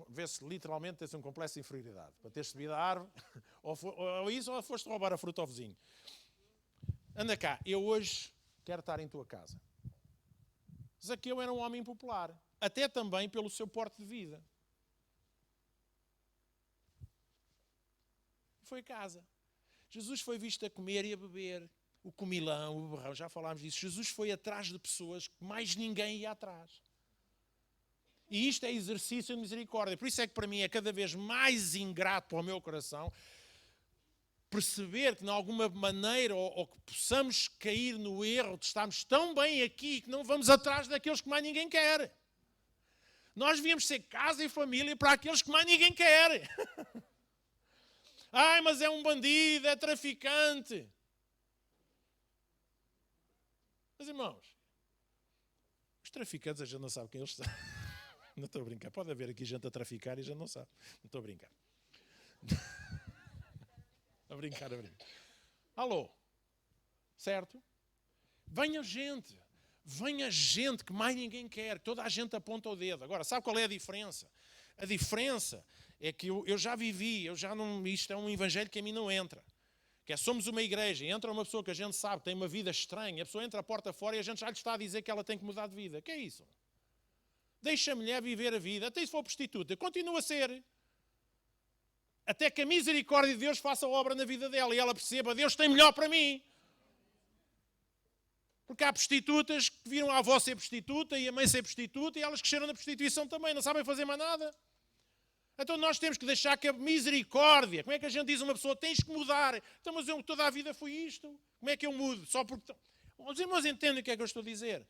Vê-se literalmente tens um complexo de inferioridade. Para teres subido a árvore, ou foste roubar a fruta ao vizinho. Anda cá, eu hoje quero estar em tua casa. Zaqueu era um homem popular, até também pelo seu porte de vida. Foi a casa. Jesus foi visto a comer e a beber. O comilão, o beberrão, já falámos disso. Jesus foi atrás de pessoas que mais ninguém ia atrás. E isto é exercício de misericórdia. Por isso é que para mim é cada vez mais ingrato para o meu coração perceber que, de alguma maneira, ou que possamos cair no erro de estarmos tão bem aqui que não vamos atrás daqueles que mais ninguém quer. Nós devíamos ser casa e família para aqueles que mais ninguém quer. Mas é um bandido, é traficante. Mas, irmãos, os traficantes a gente não sabe quem eles são. Não estou a brincar. Pode haver aqui gente a traficar e a gente não sabe. Não estou a brincar. A brincar. Alô? Certo? Venha gente que mais ninguém quer. Toda a gente aponta o dedo. Agora, sabe qual é a diferença? A diferença é que eu já vivi, isto é um evangelho que a mim não entra. Que é, somos uma igreja, entra uma pessoa que a gente sabe que tem uma vida estranha, a pessoa entra a porta fora e a gente já lhe está a dizer que ela tem que mudar de vida. Que é isso? Deixa a mulher viver a vida. Até se for prostituta, continua a ser. Até que a misericórdia de Deus faça obra na vida dela e ela perceba, Deus tem melhor para mim. Porque há prostitutas que viram a avó ser prostituta e a mãe ser prostituta e elas cresceram na prostituição também, não sabem fazer mais nada. Então nós temos que deixar que a misericórdia, como é que a gente diz a uma pessoa, tens que mudar. Então, mas eu toda a vida fui isto. Como é que eu mudo? Só porque... Os irmãos entendem o que é que eu estou a dizer.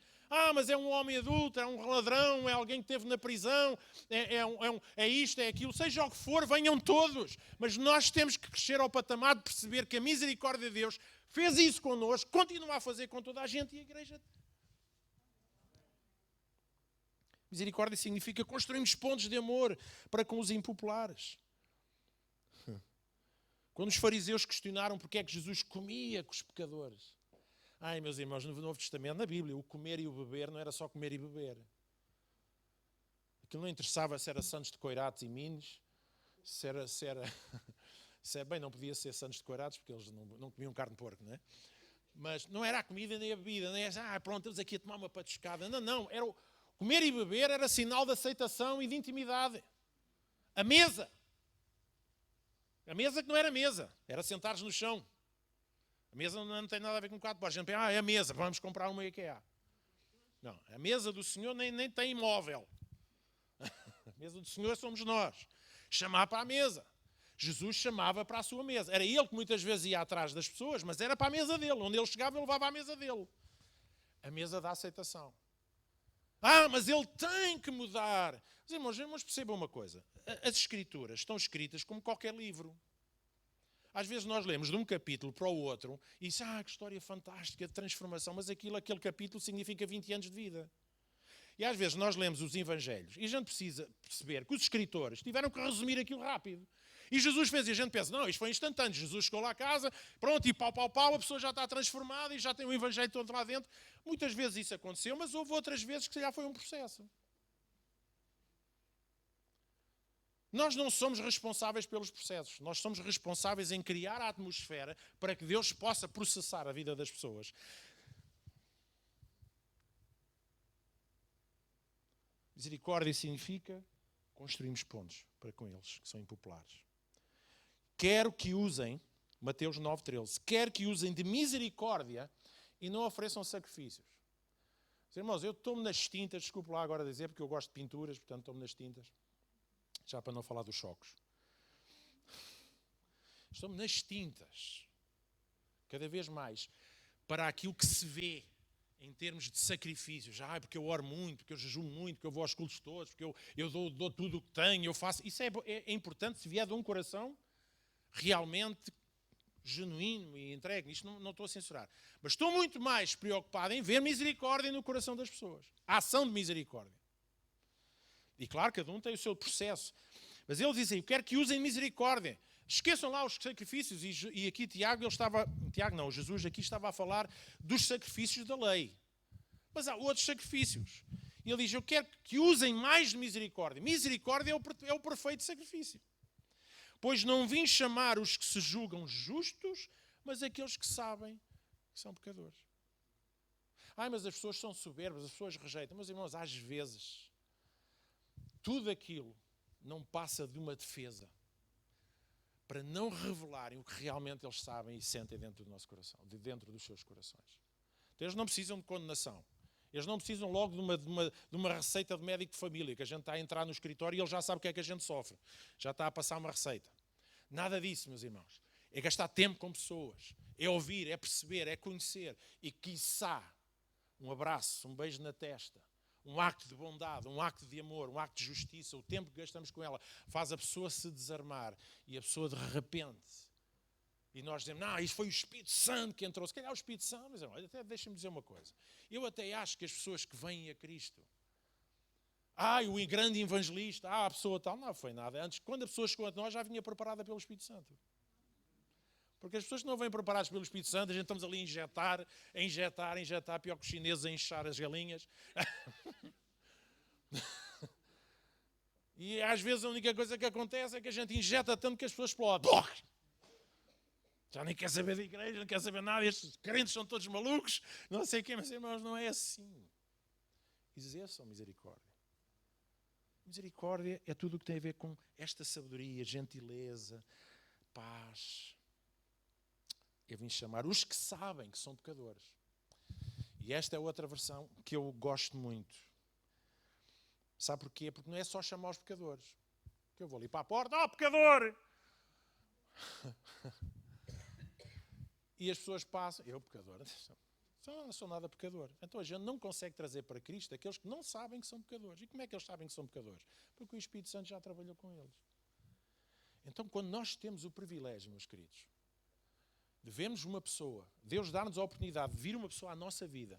Mas é um homem adulto, é um ladrão, é alguém que esteve na prisão, é isto, é aquilo, seja o que for, venham todos. Mas nós temos que crescer ao patamar de perceber que a misericórdia de Deus fez isso connosco, continua a fazer com toda a gente e a igreja. Misericórdia significa construirmos pontos de amor para com os impopulares. Quando os fariseus questionaram porque é que Jesus comia com os pecadores. Meus irmãos, no Novo Testamento, na Bíblia, o comer e o beber não era só comer e beber. Aquilo não interessava se era Santos de Coiratos e Minos, bem, não podia ser Santos de Coiratos, porque eles não comiam carne de porco, não é? Mas não era a comida nem a bebida, nem pronto, estamos aqui a tomar uma patuscada. Não, era comer e beber era sinal de aceitação e de intimidade. A mesa que não era mesa, era sentares no chão. A mesa não tem nada a ver com 4 portas. É a mesa, vamos comprar uma IKEA. Não, a mesa do Senhor nem tem imóvel. A mesa do Senhor somos nós. Chamar para a mesa. Jesus chamava para a sua mesa. Era ele que muitas vezes ia atrás das pessoas, mas era para a mesa dele. Onde ele chegava, ele levava à mesa dele. A mesa da aceitação. Mas ele tem que mudar. Mas irmãos, percebam uma coisa. As Escrituras estão escritas como qualquer livro. Às vezes nós lemos de um capítulo para o outro e diz, que história fantástica de transformação, mas aquele capítulo significa 20 anos de vida. E às vezes nós lemos os Evangelhos e a gente precisa perceber que os escritores tiveram que resumir aquilo rápido. E Jesus fez, e a gente pensa, não, isto foi instantâneo. Jesus chegou lá a casa, pronto, e pau, a pessoa já está transformada e já tem o Evangelho todo lá dentro. Muitas vezes isso aconteceu, mas houve outras vezes que já foi um processo. Nós não somos responsáveis pelos processos. Nós somos responsáveis em criar a atmosfera para que Deus possa processar a vida das pessoas. Misericórdia significa construirmos pontos para com eles, que são impopulares. Quero que usem, Mateus 9,13, quero que usem de misericórdia e não ofereçam sacrifícios. Irmãos, eu estou-me nas tintas, desculpe lá agora dizer, porque eu gosto de pinturas, portanto estou-me nas tintas. Já para não falar dos choques. Estou-me nas tintas, cada vez mais, para aquilo que se vê em termos de sacrifícios. Porque eu oro muito, porque eu jejuo muito, porque eu vou aos cultos todos, porque eu dou tudo o que tenho, eu faço. Isso é importante se vier de um coração realmente genuíno e entregue. Isto não estou a censurar. Mas estou muito mais preocupado em ver misericórdia no coração das pessoas. A ação de misericórdia. E claro, cada um tem o seu processo. Mas ele diz aí, eu quero que usem misericórdia. Esqueçam lá os sacrifícios. E aqui Jesus aqui estava a falar dos sacrifícios da lei. Mas há outros sacrifícios. E ele diz, eu quero que usem mais de misericórdia. Misericórdia é o perfeito sacrifício. Pois não vim chamar os que se julgam justos, mas aqueles que sabem que são pecadores. Mas as pessoas são soberbas, as pessoas rejeitam. Mas, irmãos, às vezes... tudo aquilo não passa de uma defesa para não revelarem o que realmente eles sabem e sentem dentro do nosso coração, dentro dos seus corações. Então, eles não precisam de condenação. Eles não precisam logo de uma receita de médico de família, que a gente está a entrar no escritório e ele já sabe o que é que a gente sofre. Já está a passar uma receita. Nada disso, meus irmãos. É gastar tempo com pessoas. É ouvir, é perceber, é conhecer. E quiçá um abraço, um beijo na testa, um acto de bondade, um acto de amor, um acto de justiça, o tempo que gastamos com ela faz a pessoa se desarmar e a pessoa de repente. E nós dizemos, isto foi o Espírito Santo que entrou. Se calhar o Espírito Santo, mas até deixem-me dizer uma coisa. Eu até acho que as pessoas que vêm a Cristo, o grande evangelista, a pessoa tal, não foi nada. Antes, quando a pessoa chegou a nós, já vinha preparada pelo Espírito Santo. Porque as pessoas que não vêm preparadas pelo Espírito Santo, a gente estamos ali a injetar, pior que os chineses a inchar as galinhas. E às vezes a única coisa que acontece é que a gente injeta tanto que as pessoas explodem. Já nem quer saber da igreja, não quer saber nada, estes crentes são todos malucos, não sei quem, mas irmãos, não é assim. Exerçam misericórdia. Misericórdia é tudo o que tem a ver com esta sabedoria, gentileza, paz. Eu vim chamar os que sabem que são pecadores. E esta é outra versão que eu gosto muito. Sabe porquê? Porque não é só chamar os pecadores. Que eu vou ali para a porta, pecador! E as pessoas passam, eu pecador, não sou nada pecador. Então a gente não consegue trazer para Cristo aqueles que não sabem que são pecadores. E como é que eles sabem que são pecadores? Porque o Espírito Santo já trabalhou com eles. Então quando nós temos o privilégio, meus queridos, de vermos uma pessoa, Deus dá-nos a oportunidade de vir uma pessoa à nossa vida,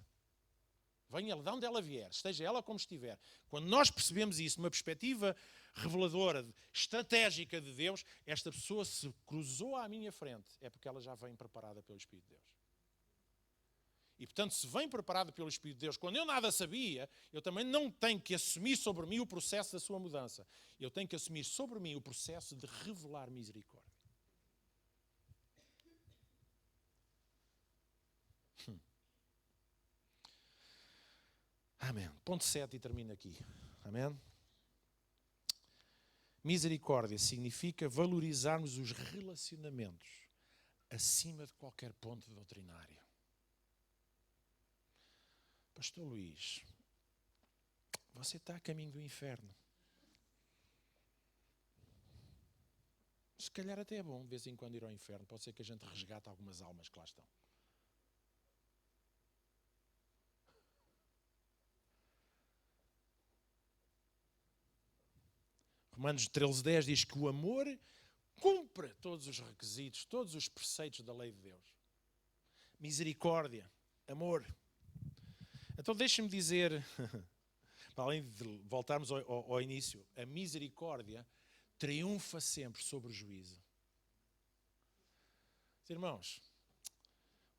venha ela de onde ela vier, esteja ela como estiver, quando nós percebemos isso, numa perspectiva reveladora, estratégica de Deus, esta pessoa se cruzou à minha frente, é porque ela já vem preparada pelo Espírito de Deus. E, portanto, se vem preparada pelo Espírito de Deus, quando eu nada sabia, eu também não tenho que assumir sobre mim o processo da sua mudança. Eu tenho que assumir sobre mim o processo de revelar misericórdia. Amém. Ponto 7 e termino aqui. Amém? Misericórdia significa valorizarmos os relacionamentos acima de qualquer ponto doutrinário. Pastor Luís, você está a caminho do inferno. Se calhar até é bom de vez em quando ir ao inferno. Pode ser que a gente resgate algumas almas que lá estão. Romanos 13:10 diz que o amor cumpre todos os requisitos, todos os preceitos da lei de Deus. Misericórdia, amor. Então deixe-me dizer, para além de voltarmos ao início, a misericórdia triunfa sempre sobre o juízo. Irmãos,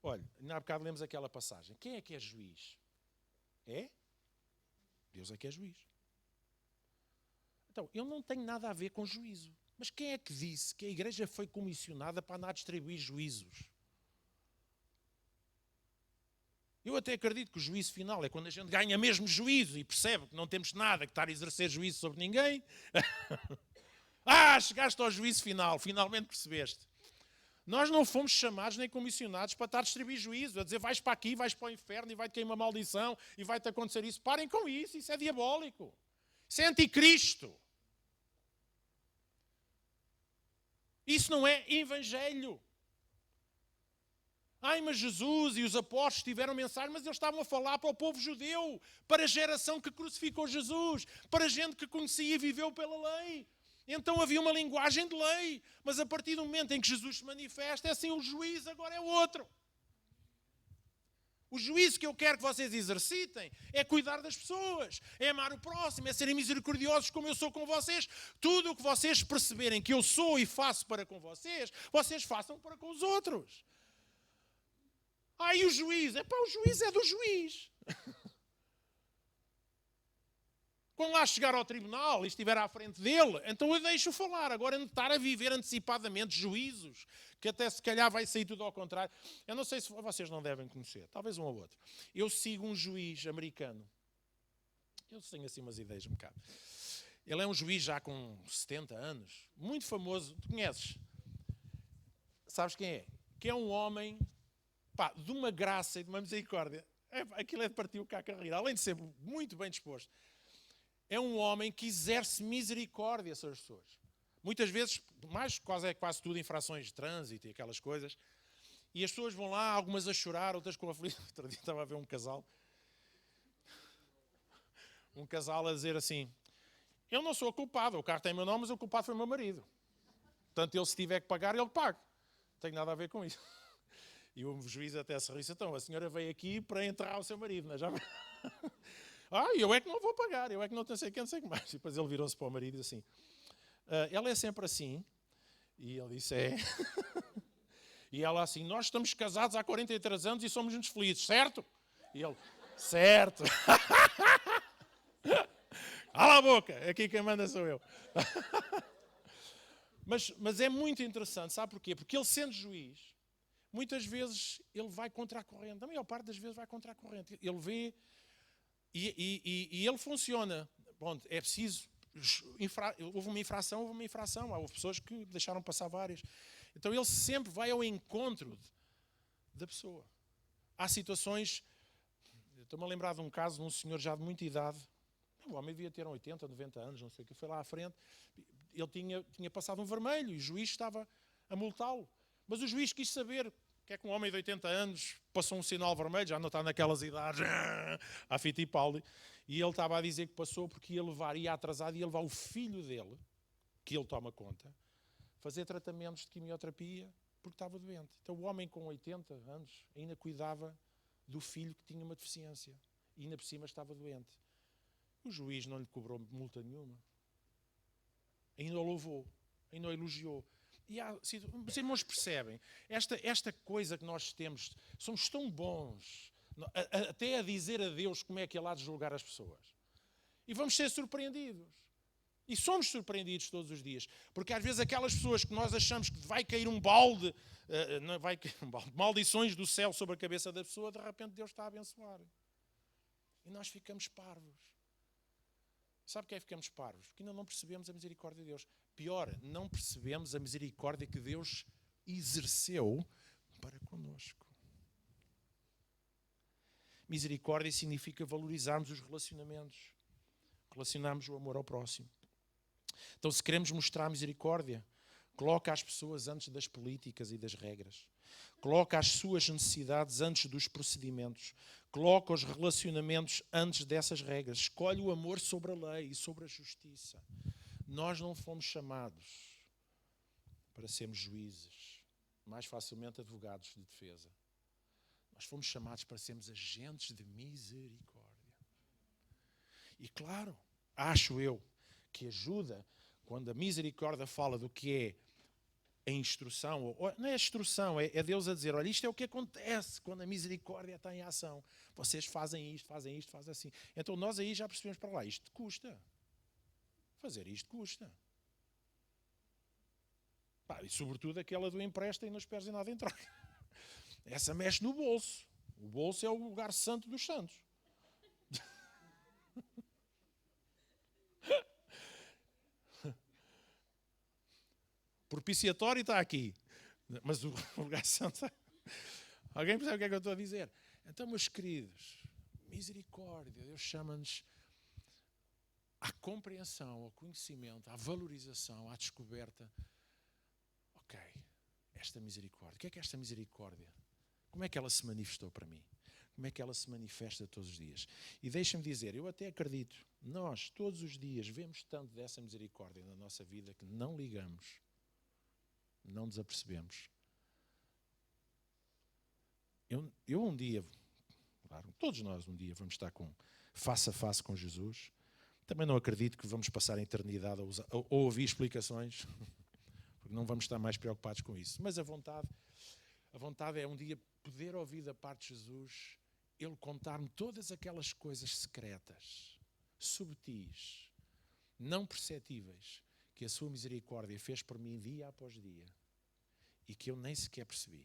olha, há bocado lemos aquela passagem. Quem é que é juiz? É? Deus é que é juiz. Então, eu não tenho nada a ver com juízo. Mas quem é que disse que a igreja foi comissionada para andar a distribuir juízos? Eu até acredito que o juízo final é quando a gente ganha mesmo juízo e percebe que não temos nada que estar a exercer juízo sobre ninguém. Chegaste ao juízo final, finalmente percebeste. Nós não fomos chamados nem comissionados para estar a distribuir juízo, a dizer vais para aqui, vais para o inferno e vai-te cair uma maldição e vai-te acontecer isso. Parem com isso é diabólico. Isso é anticristo. Isso não é evangelho. Mas Jesus e os apóstolos tiveram mensagem, mas eles estavam a falar para o povo judeu, para a geração que crucificou Jesus, para a gente que conhecia e viveu pela lei. Então havia uma linguagem de lei, mas a partir do momento em que Jesus se manifesta, é assim, o juízo agora é outro. O juízo que eu quero que vocês exercitem é cuidar das pessoas, é amar o próximo, é serem misericordiosos como eu sou com vocês. Tudo o que vocês perceberem que eu sou e faço para com vocês, vocês façam para com os outros. E o juiz? O juiz é do juiz. Quando lá chegar ao tribunal e estiver à frente dele, então eu deixo falar. Agora, estar a viver antecipadamente juízos, que até se calhar vai sair tudo ao contrário. Eu não sei se vocês não devem conhecer, talvez um ou outro. Eu sigo um juiz americano. Eu tenho assim umas ideias um bocado. Ele é um juiz já com 70 anos, muito famoso. Tu conheces? Sabes quem é? Que é um homem de uma graça e de uma misericórdia. Aquilo é de partir o caco a rir. Além de ser muito bem disposto, é um homem que exerce misericórdia sobre as pessoas. Muitas vezes, quase tudo infrações de trânsito e aquelas coisas. E as pessoas vão lá, algumas a chorar, outras com aflição. Outro dia estava a ver um casal a dizer assim: eu não sou culpado, o carro tem meu nome, mas o culpado foi o meu marido. Portanto, ele se tiver que pagar, ele paga. Não tem nada a ver com isso. E o juiz até se riu. Então, a senhora veio aqui para enterrar o seu marido, não é? Já... eu é que não vou pagar, eu é que não sei quem, não sei o que mais. E depois ele virou-se para o marido e disse assim: ela é sempre assim? E ele disse: é. E ela assim: nós estamos casados há 43 anos e somos muito felizes, certo? E ele: certo. Cala a boca, aqui quem manda sou eu. Mas é muito interessante, sabe porquê? Porque ele, sendo juiz, muitas vezes ele vai contra a corrente. A maior parte das vezes vai contra a corrente. Ele vê e ele funciona. Bom, é preciso houve uma infração. Houve pessoas que deixaram passar várias. Então ele sempre vai ao encontro da pessoa. Há situações... Estou-me a lembrar de um caso de um senhor já de muita idade. O homem devia ter 80, 90 anos, não sei o que. Foi lá à frente. Ele tinha passado um vermelho e o juiz estava a multá-lo. Mas o juiz quis saber que é que um homem de 80 anos passou um sinal vermelho, já não está naquelas idades, a Fittipaldi. E ele estava a dizer que passou porque ia atrasado, ia levar o filho dele, que ele toma conta, fazer tratamentos de quimioterapia porque estava doente. Então o homem com 80 anos ainda cuidava do filho que tinha uma deficiência e ainda por cima estava doente. O juiz não lhe cobrou multa nenhuma. Ainda o louvou, ainda o elogiou. E os irmãos percebem, esta coisa que nós temos, somos tão bons, até a dizer a Deus como é que Ele há de julgar as pessoas. E vamos ser surpreendidos. E somos surpreendidos todos os dias. Porque às vezes aquelas pessoas que nós achamos que vai cair um balde, maldições do céu sobre a cabeça da pessoa, de repente Deus está a abençoar. E nós ficamos parvos. Sabe porque é que ficamos parvos? Porque ainda não percebemos a misericórdia de Deus. Pior, não percebemos a misericórdia que Deus exerceu para connosco. Misericórdia significa valorizarmos os relacionamentos. Relacionarmos o amor ao próximo. Então, se queremos mostrar misericórdia, coloca as pessoas antes das políticas e das regras. Coloca as suas necessidades antes dos procedimentos. Coloca os relacionamentos antes dessas regras. Escolhe o amor sobre a lei e sobre a justiça. Nós não fomos chamados para sermos juízes, mais facilmente advogados de defesa. Nós fomos chamados para sermos agentes de misericórdia. E claro, acho eu que ajuda quando a misericórdia fala do que é a instrução, não é a instrução, é Deus a dizer, olha, isto é o que acontece quando a misericórdia está em ação. Vocês fazem isto, fazem assim. Então nós aí já percebemos para lá, isto custa. Fazer isto custa. E sobretudo aquela do empresta e não esperes em nada em troca. Essa mexe no bolso. O bolso é o lugar santo dos santos. Propiciatório está aqui, mas o lugar santo... Alguém percebe o que é que eu estou a dizer? Então, meus queridos, misericórdia, Deus chama-nos à compreensão, ao conhecimento, à valorização, à descoberta. Ok, esta misericórdia. O que é esta misericórdia? Como é que ela se manifestou para mim? Como é que ela se manifesta todos os dias? E deixa-me dizer, eu até acredito, nós todos os dias vemos tanto dessa misericórdia na nossa vida que não ligamos. Não desapercebemos. Eu um dia, claro, todos nós um dia vamos estar face a face com Jesus. Também não acredito que vamos passar a eternidade a ouvir explicações, porque não vamos estar mais preocupados com isso. Mas a vontade é um dia poder ouvir da parte de Jesus, Ele contar-me todas aquelas coisas secretas, subtis, não perceptíveis, que a sua misericórdia fez por mim dia após dia e que eu nem sequer percebi.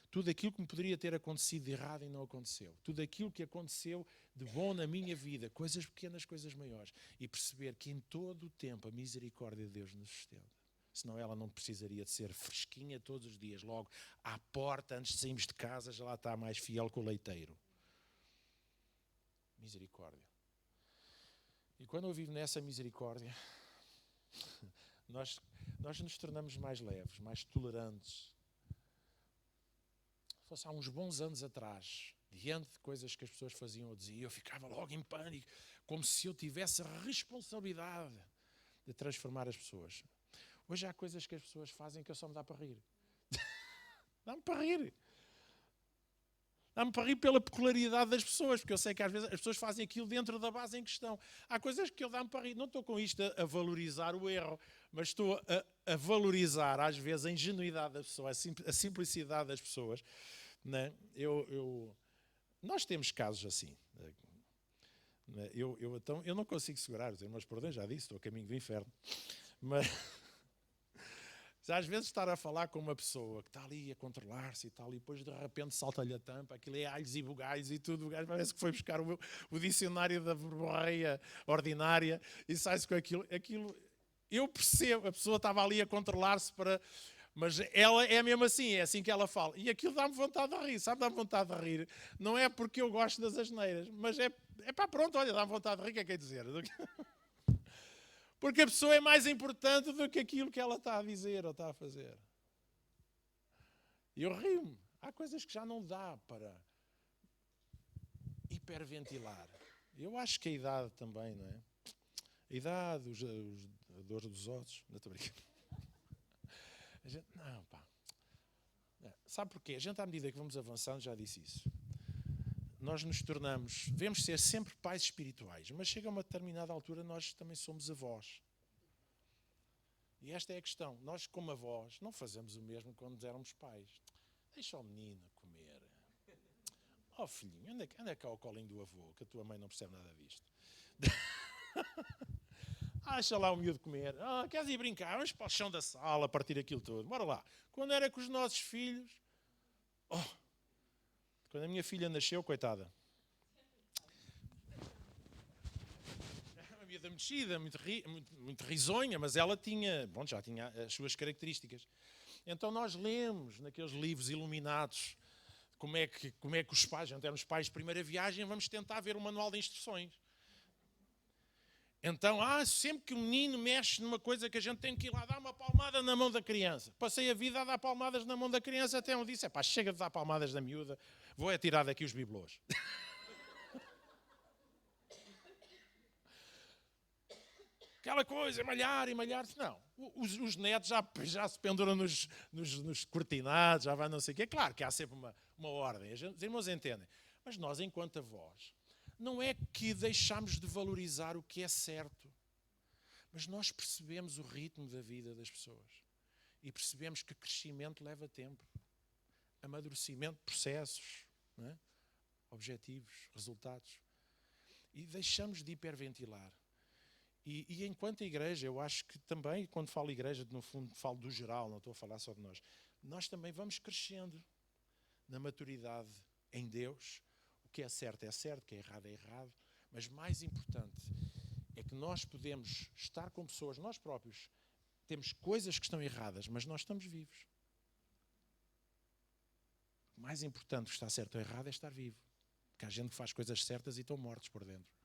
Tudo aquilo que me poderia ter acontecido de errado e não aconteceu. Tudo aquilo que aconteceu de bom na minha vida, coisas pequenas, coisas maiores. E perceber que em todo o tempo a misericórdia de Deus nos sustenta. Senão ela não precisaria de ser fresquinha todos os dias, logo à porta, antes de sairmos de casa, já lá está mais fiel que o leiteiro. Misericórdia. E quando eu vivo nessa misericórdia, nós nos tornamos mais leves, mais tolerantes. Se fosse há uns bons anos atrás, diante de coisas que as pessoas faziam ou diziam, eu ficava logo em pânico, como se eu tivesse a responsabilidade de transformar as pessoas. Hoje há coisas que as pessoas fazem que eu só me dá para rir. Dá-me para rir. Dá-me para rir pela peculiaridade das pessoas, porque eu sei que às vezes as pessoas fazem aquilo dentro da base em questão. Há coisas que eu dá-me para rir. Não estou com isto a valorizar o erro, mas estou a valorizar, às vezes, a ingenuidade da pessoa, a simplicidade das pessoas. Né? Nós temos casos assim. Eu não consigo segurar, os irmãos perdão, já disse, estou a caminho do inferno. Mas Já às vezes estar a falar com uma pessoa que está ali a controlar-se e tal, e depois de repente salta-lhe a tampa, aquilo é alhos e bugais e tudo, o gajo parece que foi buscar o dicionário da verborreia ordinária e sai-se com aquilo. Eu percebo, a pessoa estava ali a controlar-se para... Mas ela é mesmo assim, é assim que ela fala. E aquilo dá-me vontade de rir, sabe? Dá-me vontade de rir. Não é porque eu gosto das asneiras, mas é pá, pronto, olha, dá-me vontade de rir, o que é que é dizer? Porque a pessoa é mais importante do que aquilo que ela está a dizer ou está a fazer. E eu rio-me. Há coisas que já não dá para hiperventilar. Eu acho que a idade também, não é? A idade, a dor dos ossos. Não estou brincando. Não, pá. Sabe porquê? A gente, à medida que vamos avançando, já disse isso. Nós nos tornamos, devemos ser sempre pais espirituais, mas chega a uma determinada altura nós também somos avós. E esta é a questão. Nós, como avós, não fazemos o mesmo quando éramos pais. Deixa o menino comer. Oh filhinho, anda cá ao colinho do avô, que a tua mãe não percebe nada disto. Deixa lá o miúdo comer. Queres ir brincar? Vamos para o chão da sala, partir aquilo todo. Bora lá. Quando era com os nossos filhos... Quando a minha filha nasceu, coitada. Era uma miúda mexida, muito risonha, mas ela tinha, bom, já tinha as suas características. Então nós lemos naqueles livros iluminados como é que os pais, já éramos pais de primeira viagem, vamos tentar ver o manual de instruções. Então, sempre que o menino mexe numa coisa que a gente tem que ir lá dar uma palmada na mão da criança. Passei a vida a dar palmadas na mão da criança até um disse, chega de dar palmadas na miúda, vou tirar daqui os bibelôs. Aquela coisa, malhar e malhar. Não, os netos já se penduram nos cortinados, já vai não sei o quê. Claro que há sempre uma ordem, os irmãos entendem. Mas nós, enquanto avós, não é que deixamos de valorizar o que é certo, mas nós percebemos o ritmo da vida das pessoas e percebemos que crescimento leva tempo, amadurecimento, processos, não é? Objetivos, resultados. E deixamos de hiperventilar. E enquanto igreja, eu acho que também, quando falo igreja, no fundo falo do geral, não estou a falar só de nós, nós também vamos crescendo na maturidade em Deus. O que é certo, o que é errado, mas mais importante é que nós podemos estar com pessoas, nós próprios, temos coisas que estão erradas, mas nós estamos vivos. O mais importante que está certo ou errado é estar vivo, porque há gente que faz coisas certas e estão mortos por dentro.